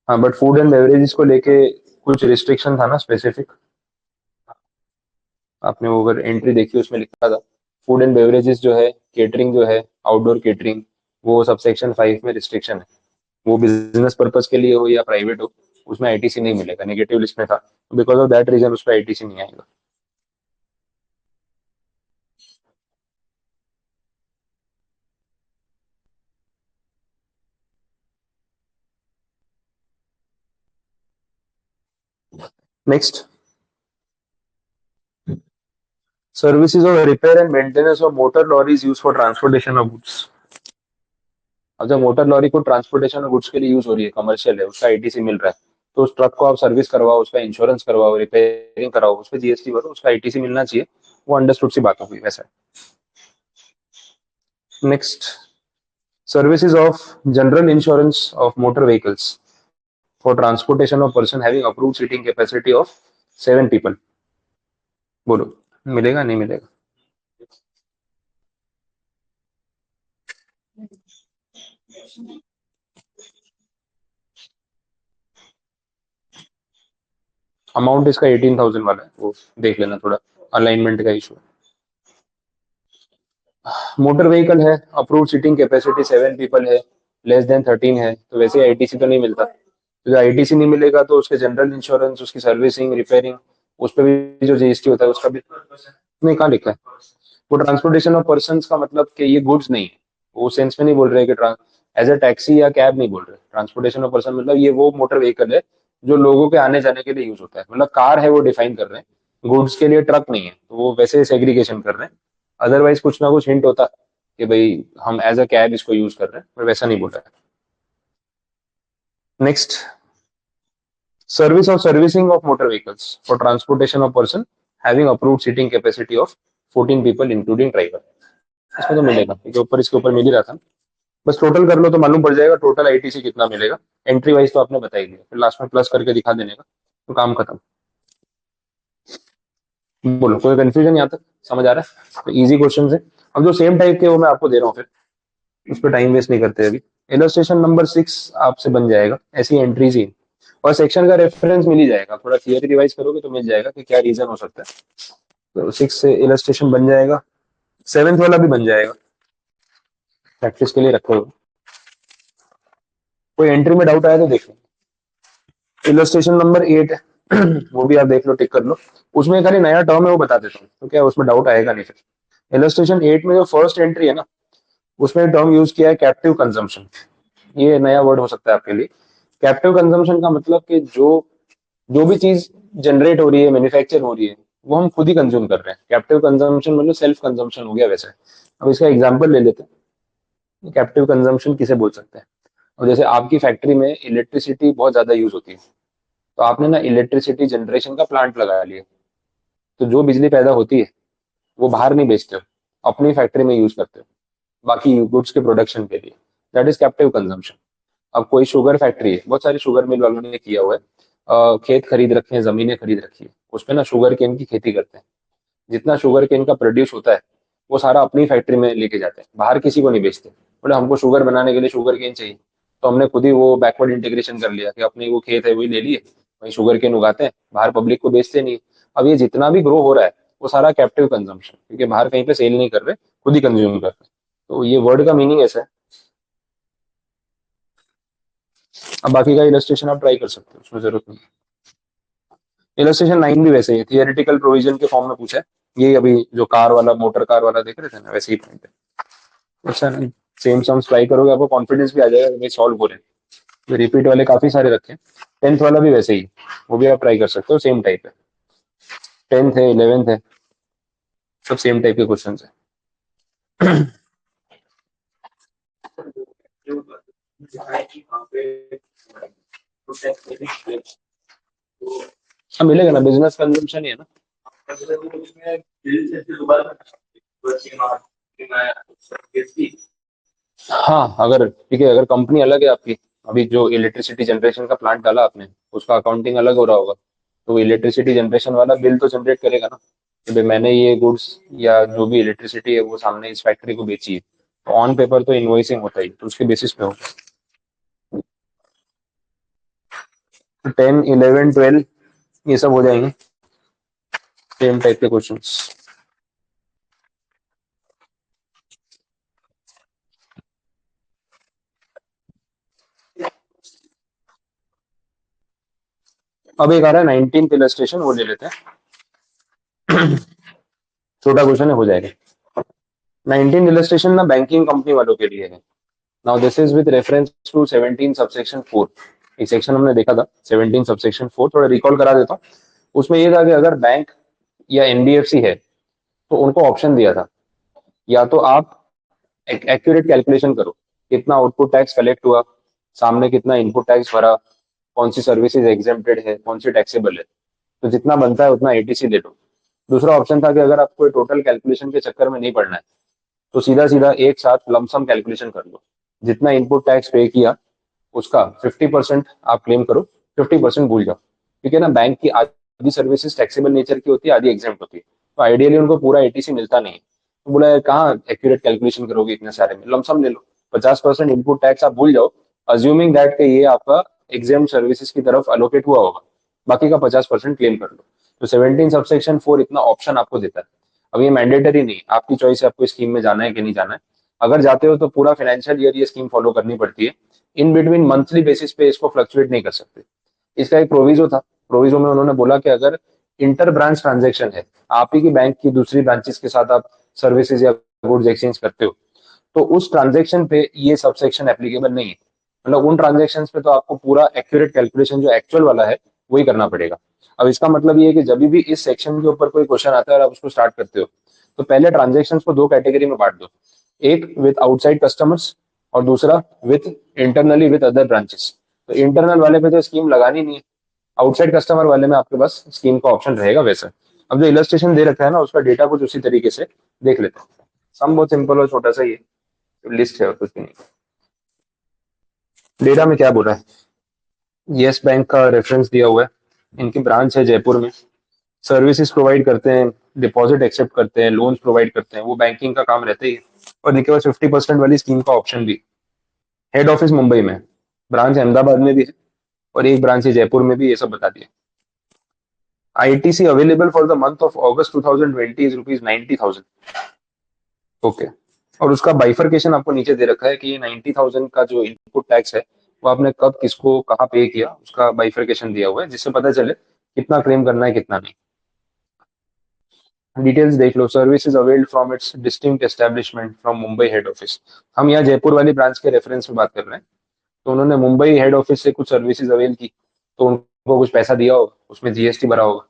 हाँ, बट फूड एंड बेवरेजेस को लेके कुछ रिस्ट्रिक्शन था ना स्पेसिफिक। आपने वो अगर एंट्री देखी उसमें लिखा था, फूड एंड बेवरेजेस जो है, केटरिंग जो है, आउटडोर केटरिंग, वो सब सेक्शन 5 में रिस्ट्रिक्शन है। वो बिजनेस पर्पज के लिए हो या प्राइवेट हो, उसमें आईटीसी नहीं मिलेगा, नेगेटिव लिस्ट में था, बिकॉज ऑफ दैट रीजन उस पर आईटीसी नहीं आएगा। Next, services of repair and maintenance of motor lorries use for transportation of goods. अब जब मोटर लॉरी को ट्रांसपोर्टेशन ऑफ गुड्स के लिए यूज हो रही है, कमर्शियल है, उसका आईटीसी मिल रहा है, तो उस ट्रक को आप सर्विस करवाओ, उसका इंश्योरेंस करवाओ, रिपेयरिंग कराओ, उस पर जीएसटी भरो, उसका आईटीसी मिलना चाहिए। वो अंडरस्टूड सी बात हो गई वैसा। Next, services of general insurance of motor vehicles for transportation of person having approved seating capacity of 7 people, बोलो, मिलेगा नहीं मिलेगा? अमाउंट इसका 18,000 वाला है, वो देख लेना, थोड़ा अलाइनमेंट का इशू। मोटर व्हीकल है, अप्रूव सीटिंग कैपेसिटी 7 पीपल है, लेस देन 13 है, तो वैसे आईटीसी तो नहीं मिलता। तो आईटीसी नहीं मिलेगा तो उसके जनरल इंश्योरेंस, उसकी सर्विसिंग, रिपेयरिंग, उस पर भी जो जीएसटी होता है उसका भी नहीं। कहाँ लिखा है? वो ट्रांसपोर्टेशन ऑफ पर्सन का मतलब कि ये गुड्स नहीं है, वो सेंस में नहीं बोल रहे कि एज अ टैक्सी या कैब नहीं बोल रहे। ट्रांसपोर्टेशन ऑफ पर्सन मतलब ये वो मोटर व्हीकल है जो लोगों के आने जाने के लिए यूज होता है, मतलब कार है वो डिफाइन कर रहे हैं, गुड्स के लिए ट्रक नहीं है, तो वो वैसे सेग्रीगेशन कर रहे हैं। अदरवाइज कुछ ना कुछ हिंट होता कि भाई हम एज अ कैब इसको यूज कर रहे हैं, पर वैसा नहीं बोल रहा है। नेक्स्ट, सर्विस और servicing of motor vehicles for transportation of person having approved seating capacity of 14 people including driver. इसमें तो मिलेगा क्योंकि ऊपर इसके ऊपर मिल ही रहा था। बस टोटल कर लो तो मालूम पड़ जाएगा टोटल आईटीसी कितना मिलेगा। एंट्री वाइज तो आपने बता ही दिया, फिर लास्ट में प्लस करके दिखा देने का, तो काम खत्म। बोलो, कोई कंफ्यूजन यहाँ तक समझ आ रहा है? तो इजी क्वेश्चन है। अब जो सेम टाइप के वो मैं आपको दे रहा हूँ, फिर उस पर टाइम वेस्ट नहीं करते अभी। इलस्ट्रेशन नंबर 6 आपसे बन जाएगा, ऐसी एंट्रीज ही। और सेक्शन का रेफरेंस मिल ही जाएगा, थोड़ा थियरी रिवाइज करोगे तो मिल जाएगा कि क्या रीजन हो सकता है। तो 6 से इलस्ट्रेशन बन जाएगा, 7th वाला भी बन जाएगा, प्रैक्टिस के लिए रखो। कोई एंट्री में डाउट आया तो देखो। इलस्ट्रेशन नंबर 8 है वो भी आप देख लो, टिक कर लो। उसमें खाली नया टर्म है वो बता देता हूँ, तो क्या उसमें डाउट आएगा नहीं फिर। इलस्ट्रेशन 8 में जो फर्स्ट एंट्री है ना, उसमें टर्म यूज किया है कैप्टिव कंजम्पशन। ये नया वर्ड हो सकता है आपके लिए। कैप्टिव कंजम्पशन का मतलब कि जो जो भी चीज जनरेट हो रही है, मैन्युफैक्चर हो रही है, वो हम खुद ही कंज्यूम कर रहे हैं। कैप्टिव कंजम्पशन मतलब सेल्फ कंजम्पशन हो गया वैसे। अब इसका एग्जांपल ले लेते हैं, कैप्टिव कंजम्पशन किसे बोल सकते हैं। और जैसे आपकी फैक्ट्री में इलेक्ट्रिसिटी बहुत ज्यादा यूज होती है, तो आपने ना इलेक्ट्रिसिटी जनरेशन का प्लांट लगा लिया, तो जो बिजली पैदा होती है वो बाहर नहीं बेचते हो, अपनी फैक्ट्री में यूज करते हो बाकी गुड्स के प्रोडक्शन के लिए। That is captive consumption. अब कोई शुगर फैक्ट्री है, बहुत सारी शुगर मिल वालों ने किया हुआ है, खेत खरीद रखे हैं, जमीनें खरीद रखी है, उसमें ना शुगर केन की खेती करते हैं। जितना शुगर केन का प्रोड्यूस होता है वो सारा अपनी फैक्ट्री में लेके जाते हैं, बाहर किसी को नहीं बेचते। बोले हमको शुगर बनाने के लिए शुगर केन चाहिए, तो हमने खुद ही वो बैकवर्ड इंटीग्रेशन कर लिया कि अपनी वो खेत है वही ले लिए, वही शुगर केन उगाते हैं, बाहर पब्लिक को बेचते नहीं। अब ये जितना भी ग्रो हो रहा है वो सारा कैप्टिव कंजम्पशन, क्योंकि बाहर कहीं पे सेल नहीं कर रहे, खुद ही कंज्यूम कर रहे हैं। तो ये वर्ड का मीनिंग ऐसा है। अब बाकी का इलस्ट्रेशन आप ट्राई कर सकते हो, उसमें जरूरत नहीं। इलस्ट्रेशन 9 भी वैसे ही थियोरेटिकल प्रोविजन के फॉर्म में पूछा है। ये अभी जो कार वाला, मोटर कार वाला देख रहे थे ना, वैसे ही पॉइंट है। अच्छा नहीं, सेम सम्स ट्राई करोगे आपको कॉन्फिडेंस भी आ जाएगा कि भाई सॉल्व हो रहे हैं। तो रिपीट वाले काफी सारे रखे हैं। 10th वाला भी वैसे ही, वो भी आप ट्राई कर सकते हो, सेम टाइप है। 10th है, 11th है, सब सेम टाइप के क्वेश्चन है। हाँ मिलेगा ना, बिजनेस कंजम्पशन ही है ना। हाँ अगर ठीक है, अगर कंपनी अलग है आपकी, अभी जो इलेक्ट्रिसिटी जनरेशन का प्लांट डाला आपने, उसका अकाउंटिंग अलग हो रहा होगा, तो इलेक्ट्रिसिटी जनरेशन वाला बिल तो जनरेट करेगा ना कि भाई मैंने ये गुड्स या जो भी इलेक्ट्रिसिटी है वो सामने इस फैक्ट्री को बेची है। तो ऑन पेपर तो इन्वॉइसिंग होता ही, तो उसके बेसिस पे होगा। 10, 11, 12 ये सब हो जाएंगे, सेम टाइप के क्वेश्चन। अब एक आ रहा है 19th इलस्ट्रेशन, वो ले लेते हैं। छोटा क्वेश्चन है, हो जाएगा। 19 इलस्ट्रेशन ना बैंकिंग कंपनी वालों के लिए है। Now this is with reference to 17 subsection 4। एक सेक्शन हमने देखा था 17 सबसेक्शन 4, थोड़ा रिकॉल करा देता हूँ। उसमें ये था कि अगर बैंक या एनबीएफसी है तो उनको ऑप्शन दिया था, या तो आप एक्यूरेट कैलकुलेशन करो कितना आउटपुट टैक्स कलेक्ट हुआ, सामने कितना इनपुट टैक्स भरा, कौन सी सर्विसेज एग्जेम्प्टेड है, कौन सी टैक्सेबल है, तो जितना बनता है उतना एटीसी दे दो। दूसरा ऑप्शन था कि अगर आपको टोटल कैलकुलेशन के चक्कर में नहीं पड़ना है तो सीधा सीधा एक साथ लमसम कैलकुलेशन कर लो, जितना इनपुट टैक्स पे किया उसका 50% आप क्लेम करो, 50% भूल जाओ। ठीक है ना, बैंक की आधी सर्विसेज टैक्सेबल नेचर की होती है, आधी एग्जाम्प्ट होती है, तो आइडियली उनको पूरा एटीसी मिलता नहीं है। तो बोला यार कहाँ एक्यूरेट कैलकुलेशन करोगे इतने सारे में, लमसम ले लो। 50% इनपुट टैक्स आप भूल जाओ, अज्यूमिंग दैट कि ये आपका एग्जाम सर्विसेज की तरफ अलोकेट हुआ होगा, बाकी का 50% क्लेम कर लो। तो 17 सबसेक्शन 4 इतना ऑप्शन आपको देता है। अब ये मैंडेटरी नहीं, आपकी चॉइस है आपको स्कीम में जाना है कि नहीं जाना है। अगर जाते हो तो पूरा फाइनेंशियल ईयर ये स्कीम फॉलो करनी पड़ती है। इन बिटवीन मंथली बेसिस पे इसको फ्लक्चुएट नहीं कर सकते। इसका एक प्रोविजो था, प्रोविजो में उन्होंने बोला कि अगर इंटर ब्रांच ट्रांजेक्शन है, आप ही की बैंक की दूसरी ब्रांचेस के साथ आप सर्विसेज या गुड्स एक्सचेंज करते हो, तो उस ट्रांजेक्शन पे ये सबसेक्शन एप्लीकेबल नहीं है। मतलब उन ट्रांजेक्शन पे तो आपको पूरा एक्यूरेट कैलकुलेशन जो एक्चुअल वाला है वही करना पड़ेगा। अब इसका मतलब ये है कि जब भी इस सेक्शन के ऊपर कोई क्वेश्चन आता है और आप उसको स्टार्ट करते हो, तो पहले ट्रांजेक्शन को दो कैटेगरी में बांट दो, एक विद आउटसाइड कस्टमर्स और दूसरा with internally with other branches. तो इंटरनल वाले पे तो स्कीम लगानी नहीं है, आउटसाइड कस्टमर वाले में आपके पास स्कीम का ऑप्शन रहेगा वैसा। अब जो इलस्ट्रेशन दे रखा है ना, उसका डेटा कुछ उसी तरीके से देख लेते हैं। सम बहुत सिंपल और छोटा सा ही है, लिस्ट है और कुछ भी नहीं। डेटा में क्या बोल रहा है, यस बैंक का रेफरेंस दिया हुआ है, इनकी ब्रांच है जयपुर में, सर्विसेज प्रोवाइड करते हैं, डिपॉजिट एक्सेप्ट करते हैं, लोन्स प्रोवाइड करते हैं, वो बैंकिंग का काम रहता ही है। और इनके पास 50% वाली स्कीम का ऑप्शन भी। हेड ऑफिस मुंबई में है, ब्रांच अहमदाबाद में भी है, और एक ब्रांच है जयपुर में भी, ये सब बता दिया। ITC available for the month of August 2020 is ₹90,000। Okay. और उसका बाइफरकेशन आपको नीचे दे रखा है कि ये 90,000 का जो इनपुट टैक्स है, वो आपने कब किसको कहाँ पे किया, उसका बाइफरकेशन दिया हुआ है, जिससे पता चले कितना क्लेम करना है कितना नहीं। डिटेल्स देख लो, services availed from its distinct establishment from Mumbai head office. हम यहाँ जयपुर वाली ब्रांच के रेफरेंस में बात कर रहे हैं, तो उन्होंने मुंबई हेड ऑफिस से कुछ सर्विसेज अवेल की, तो उनको कुछ पैसा दिया होगा, उसमें जीएसटी भरा होगा।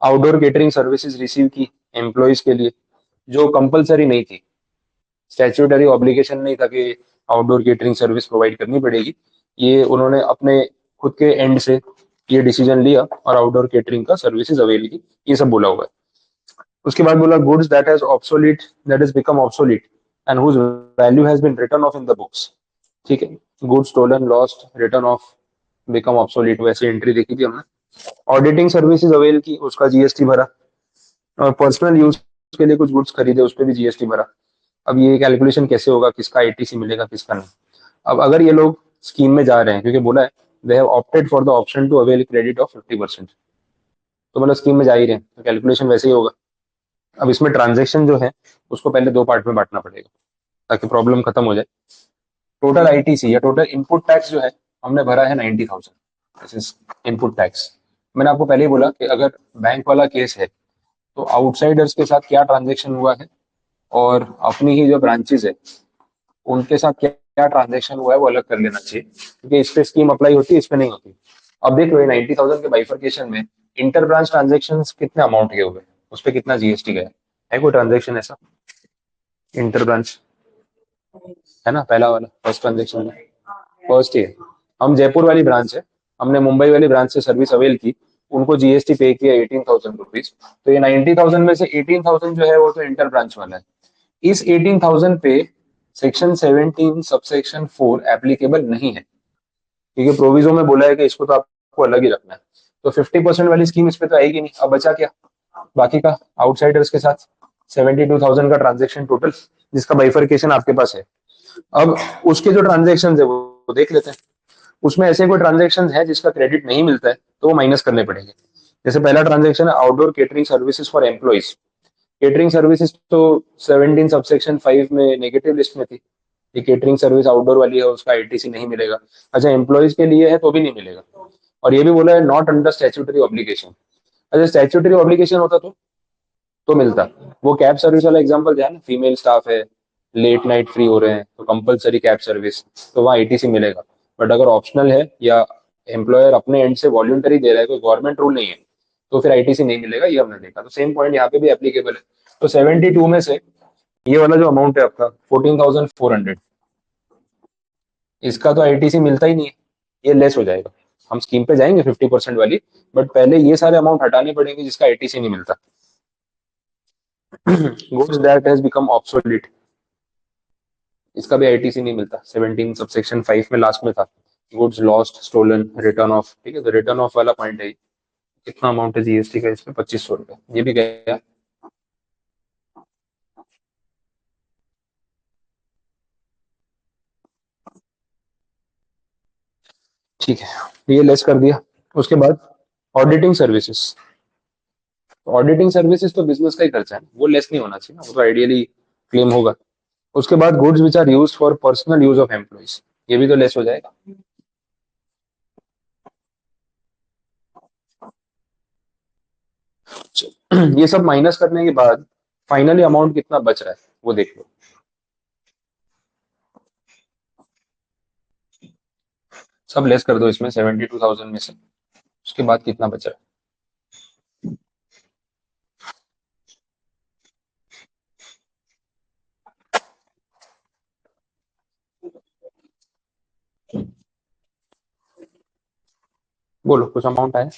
आउटडोर केटरिंग सर्विसेज रिसीव की एम्प्लॉयज के लिए, जो कंपलसरी नहीं थी, स्टैट्यूटरी ऑब्लिगेशन नहीं था कि आउटडोर केटरिंग सर्विस प्रोवाइड करनी पड़ेगी। ये उन्होंने अपने खुद के एंड से ये डिसीजन लिया और आउटडोर केटरिंग का सर्विसेज अवेल की, ये सब बोला हुआ है। उसके बाद बोला goods that has obsolete, that is become obsolete and whose value has been written off in the books. ठीक है, goods stolen, lost, written off, become obsolete, वैसे एंट्री देखी थी हमने। ऑडिटिंग सर्विसेज अवेल की, उसका जीएसटी भरा। और पर्सनल यूज के लिए कुछ गुड्स खरीदे, उस पर भी जीएसटी भरा। अब ये कैलकुलेशन कैसे होगा, किसका आईटीसी मिलेगा किसका नहीं। अब अगर ये लोग स्कीम में जा रहे हैं, क्योंकि बोला है they have opted for the option to avail credit of 50%, तो मतलब स्कीम में जा ही रहे हैं, तो कैलकुलेशन वैसे ही होगा। अब इसमें ट्रांजेक्शन जो है उसको पहले दो पार्ट में बांटना पड़ेगा ताकि प्रॉब्लम खत्म हो जाए। टोटल आईटीसी या टोटल इनपुट टैक्स जो है हमने भरा है 90,000, दिस इज इनपुट टैक्स। मैंने आपको पहले ही बोला कि अगर बैंक वाला केस है, तो आउटसाइडर्स के साथ क्या ट्रांजेक्शन हुआ है और अपनी ही जो ब्रांचेज है उनके साथ क्या क्या ट्रांजेक्शन हुआ है वो अलग कर लेना चाहिए, क्योंकि इस पे स्कीम अप्लाई होती है, इस पे नहीं होती। अब देख लो, 90,000 के बाइफरकेशन में इंटर ब्रांच ट्रांजेक्शन कितने अमाउंट के हुए, उस पर कितना जीएसटी गया है कोई ट्रांजेक्शन ऐसा इंटर ब्रांच, है ना, पहला वाला फर्स्ट ट्रांजेक्शन में, फर्स्ट ही है। हम जयपुर वाली ब्रांच है, हमने मुंबई वाली ब्रांच से सर्विस अवेल की, उनको जीएसटी पे किया 18,000 रुपीज। तो ये 90,000 में से 18,000 जो है वो तो इंटर ब्रांच वाला है। इस 18,000 पे सेक्शन 17 सबसेक्शन 4 एप्लीकेबल नहीं है, क्योंकि प्रोविजो में बोला है कि इसको तो आपको अलग ही रखना है। तो 50% वाली स्कीम इस पे तो आएगी नहीं। अब बचा क्या, बाकी का आउटसाइडर्स के साथ 72,000 का ट्रांजेक्शन टोटल, जिसका बाइफरकेशन आपके पास है। अब उसके जो ट्रांजेक्शन है वो देख लेते हैं। उसमें ऐसे कोई ट्रांजेक्शन है जिसका क्रेडिट नहीं मिलता है, तो वो माइनस करने पड़ेंगे। जैसे पहला ट्रांजेक्शन है outdoor catering services for employees. Catering services तो 17 सबसेक्शन 5 में नेगेटिव लिस्ट में थी, ये केटरिंग सर्विस आउटडोर वाली है, उसका आईटीसी नहीं मिलेगा। अच्छा, एम्प्लॉइज के लिए है तो भी नहीं मिलेगा। और ये भी बोला है नॉट अंडर स्टैट्यूटरी ऑब्लिगेशन। अच्छा, स्टैट्यूटरी ऑब्लिगेशन होता तो मिलता। वो कैब सर्विस वाला एग्जांपल दिया ना, फीमेल स्टाफ है, लेट नाइट फ्री हो रहे हैं, तो कंपलसरी कैब सर्विस, तो वहाँ आईटीसी मिलेगा। बट अगर ऑप्शनल है या एम्प्लॉयर अपने एंड से वॉल्यूंटरी दे रहा है, कोई गवर्नमेंट रूल नहीं है, तो फिर आईटीसी नहीं मिलेगा, ये हमने देखा। तो सेम पॉइंट यहाँ पे भी एप्लीकेबल है। तो 72 में से ये वाला जो अमाउंट है आपका 14,400, इसका तो आईटीसी मिलता ही नहीं है, ये लेस हो जाएगा। हम स्कीम पे जाएंगे 50% वाली, बट पहले ये सारे अमाउंट हटाने पड़ेंगे जिसका आईटीसी नहीं मिलता। Goods that has become obsolete, इसका भी आईटीसी नहीं मिलता, 17 सबसेक्शन 5 में लास्ट में था। Goods lost, stolen, written off. ठीक है, तो रिटर्न ऑफ वाला पॉइंट है। कितना अमाउंट है जीएसटी का इसमें, 2500 रुपए, ये भी गया। ठीक है, ये लेस कर दिया। उसके बाद ऑडिटिंग सर्विसेज। ऑडिटिंग सर्विसेज तो बिजनेस का ही खर्चा है, वो लेस नहीं होना चाहिए ना, वो तो आइडियली क्लेम होगा। उसके बाद goods which are use for personal use of employees, ये भी तो लेस हो जाएगा। ये सब माइनस करने के बाद फाइनली अमाउंट कितना बच रहा है वो देख लो। सब लेस कर दो इसमें 72,000 में से, उसके बाद कितना बच रहा है। बोलो कुछ अमाउंट आया।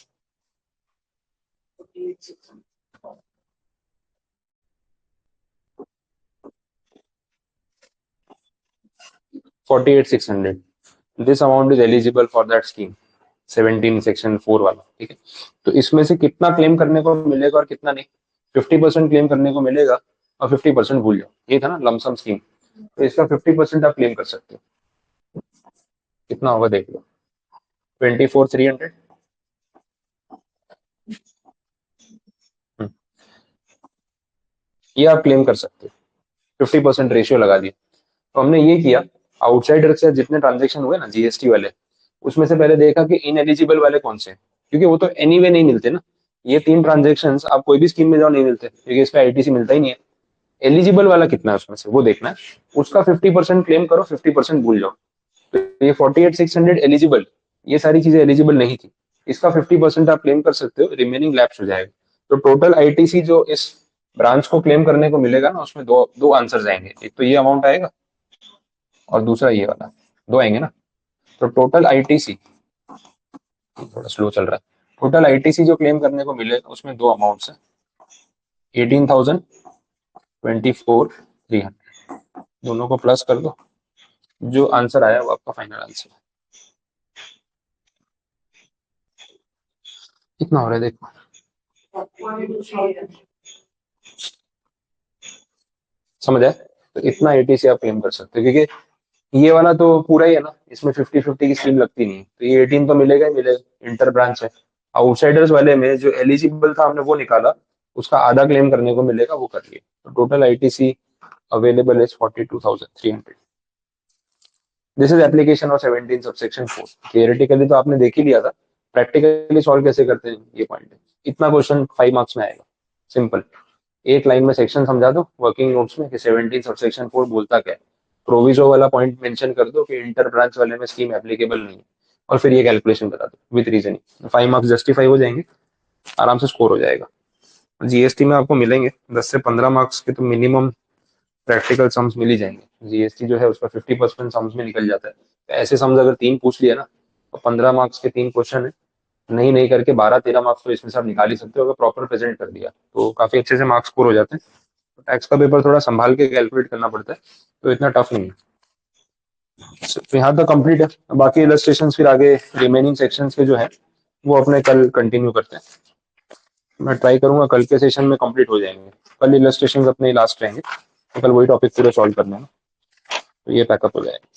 48,600, this amount is eligible for that scheme, 17 section 4 वाला, ठीक है। तो इसमें से कितना क्लेम करने को मिलेगा और कितना नहीं। 50% क्लेम करने को मिलेगा और 50% भूल जाओ, ये था ना लमसम स्कीम। तो इसका 50% आप क्लेम कर सकते हो। कितना होगा देख लो, 24,300। ये आप क्लेम कर सकते हो, 50% रेशियो लगा दिया। तो हमने ये किया, आउटसाइडर से जितने ट्रांजेक्शन हुए ना जीएसटी वाले, उसमें से पहले देखा कि इनएलिजिबल वाले कौन से हैं, क्योंकि वो तो एनीवे नहीं मिलते ना। ये 3 ट्रांजेक्शन आप कोई भी स्कीम में जाओ नहीं मिलते, क्योंकि इसका आईटीसी मिलता ही नहीं है। एलिजिबल वाला कितना है उसमें से वो देखना है, उसका 50% क्लेम करो, 50% भूल जाओ। तो ये 48,600 एलिजिबल, ये सारी चीजें एलिजिबल नहीं थी। इसका 50% आप क्लेम कर सकते हो, रिमेनिंग लैप्स हो जाएगा। तो टोटल आईटीसी जो इस ब्रांच को क्लेम करने को मिलेगा ना, उसमें दो दो आंसर आएंगे, एक तो ये अमाउंट आएगा और दूसरा ये वाला, दो आएंगे ना। तो टोटल आईटीसी, थोड़ा स्लो चल रहा है, टोटल आईटीसी जो क्लेम करने को मिलेगा उसमें दो अमाउंट्स है, 18,000, 24,300, दोनों को प्लस कर दो, जो आंसर आया वो आपका फाइनल आंसर है। कितना हो रहा है देखो, समझ आए। तो इतना एटीसी आप क्लेम कर सकते हो, क्योंकि ये वाला तो पूरा ही है ना, इसमें 50-50 की स्कीम लगती नहीं है, तो ये 18 तो मिलेगा ही मिलेगा, इंटर ब्रांच है। आउटसाइडर्स वाले में जो एलिजिबल था हमने वो निकाला, उसका आधा क्लेम करने को मिलेगा, वो कर लिए। तो total ITC available is 42,300। This is application of 17 subsection 4। Theoretically तो आपने देख ही लिया था, प्रैक्टिकली सॉल्व कैसे करते हैं ये पॉइंट है। इतना क्वेश्चन 5 मार्क्स में आएगा, सिंपल। एक लाइन में सेक्शन समझा दो वर्किंग नोट्स में कि 17 सबसेक्शन 4 बोलता क्या है, प्रोविजो वाला पॉइंट मेंशन कर दो कि इंटर ब्रांच वाले में स्कीम एप्लीकेबल नहीं है, और फिर ये कैलकुलेशन बता दो विद रीजनिंग। 5 मार्क्स जस्टिफाई हो जाएंगे, आराम से स्कोर हो जाएगा। जीएसटी में आपको मिलेंगे 10 से 15 मार्क्स के तो मिनिमम प्रैक्टिकल सम्स मिल ही जाएंगे। जीएसटी जो है उसका 50% सम्स में निकल जाता है। तो ऐसे सम्स अगर 3 पूछ लिया ना, तो 15 मार्क्स के 3 क्वेश्चन है, नहीं नहीं करके 12-13 मार्क्स तो इसमें से आप निकाल ही सकते हो, अगर प्रॉपर प्रेजेंट कर दिया तो काफी अच्छे से मार्क्स स्कोर हो जाते हैं। टैक्स का पेपर थोड़ा संभाल के कैलकुलेट करना पड़ता है, तो इतना टफ नहीं है। तो यहाँ तक कंप्लीट है, बाकी इलस्ट्रेशन फिर आगे रिमेनिंग सेक्शंस के जो है वो अपने कल कंटिन्यू करते हैं। मैं ट्राई करूंगा कल के सेशन में कंप्लीट हो जाएंगे। कल इलस्ट्रेशन अपने लास्ट रहेंगे, तो कल वही टॉपिक पूरे सॉल्व करना है, तो ये पैकअप हो जाएगा।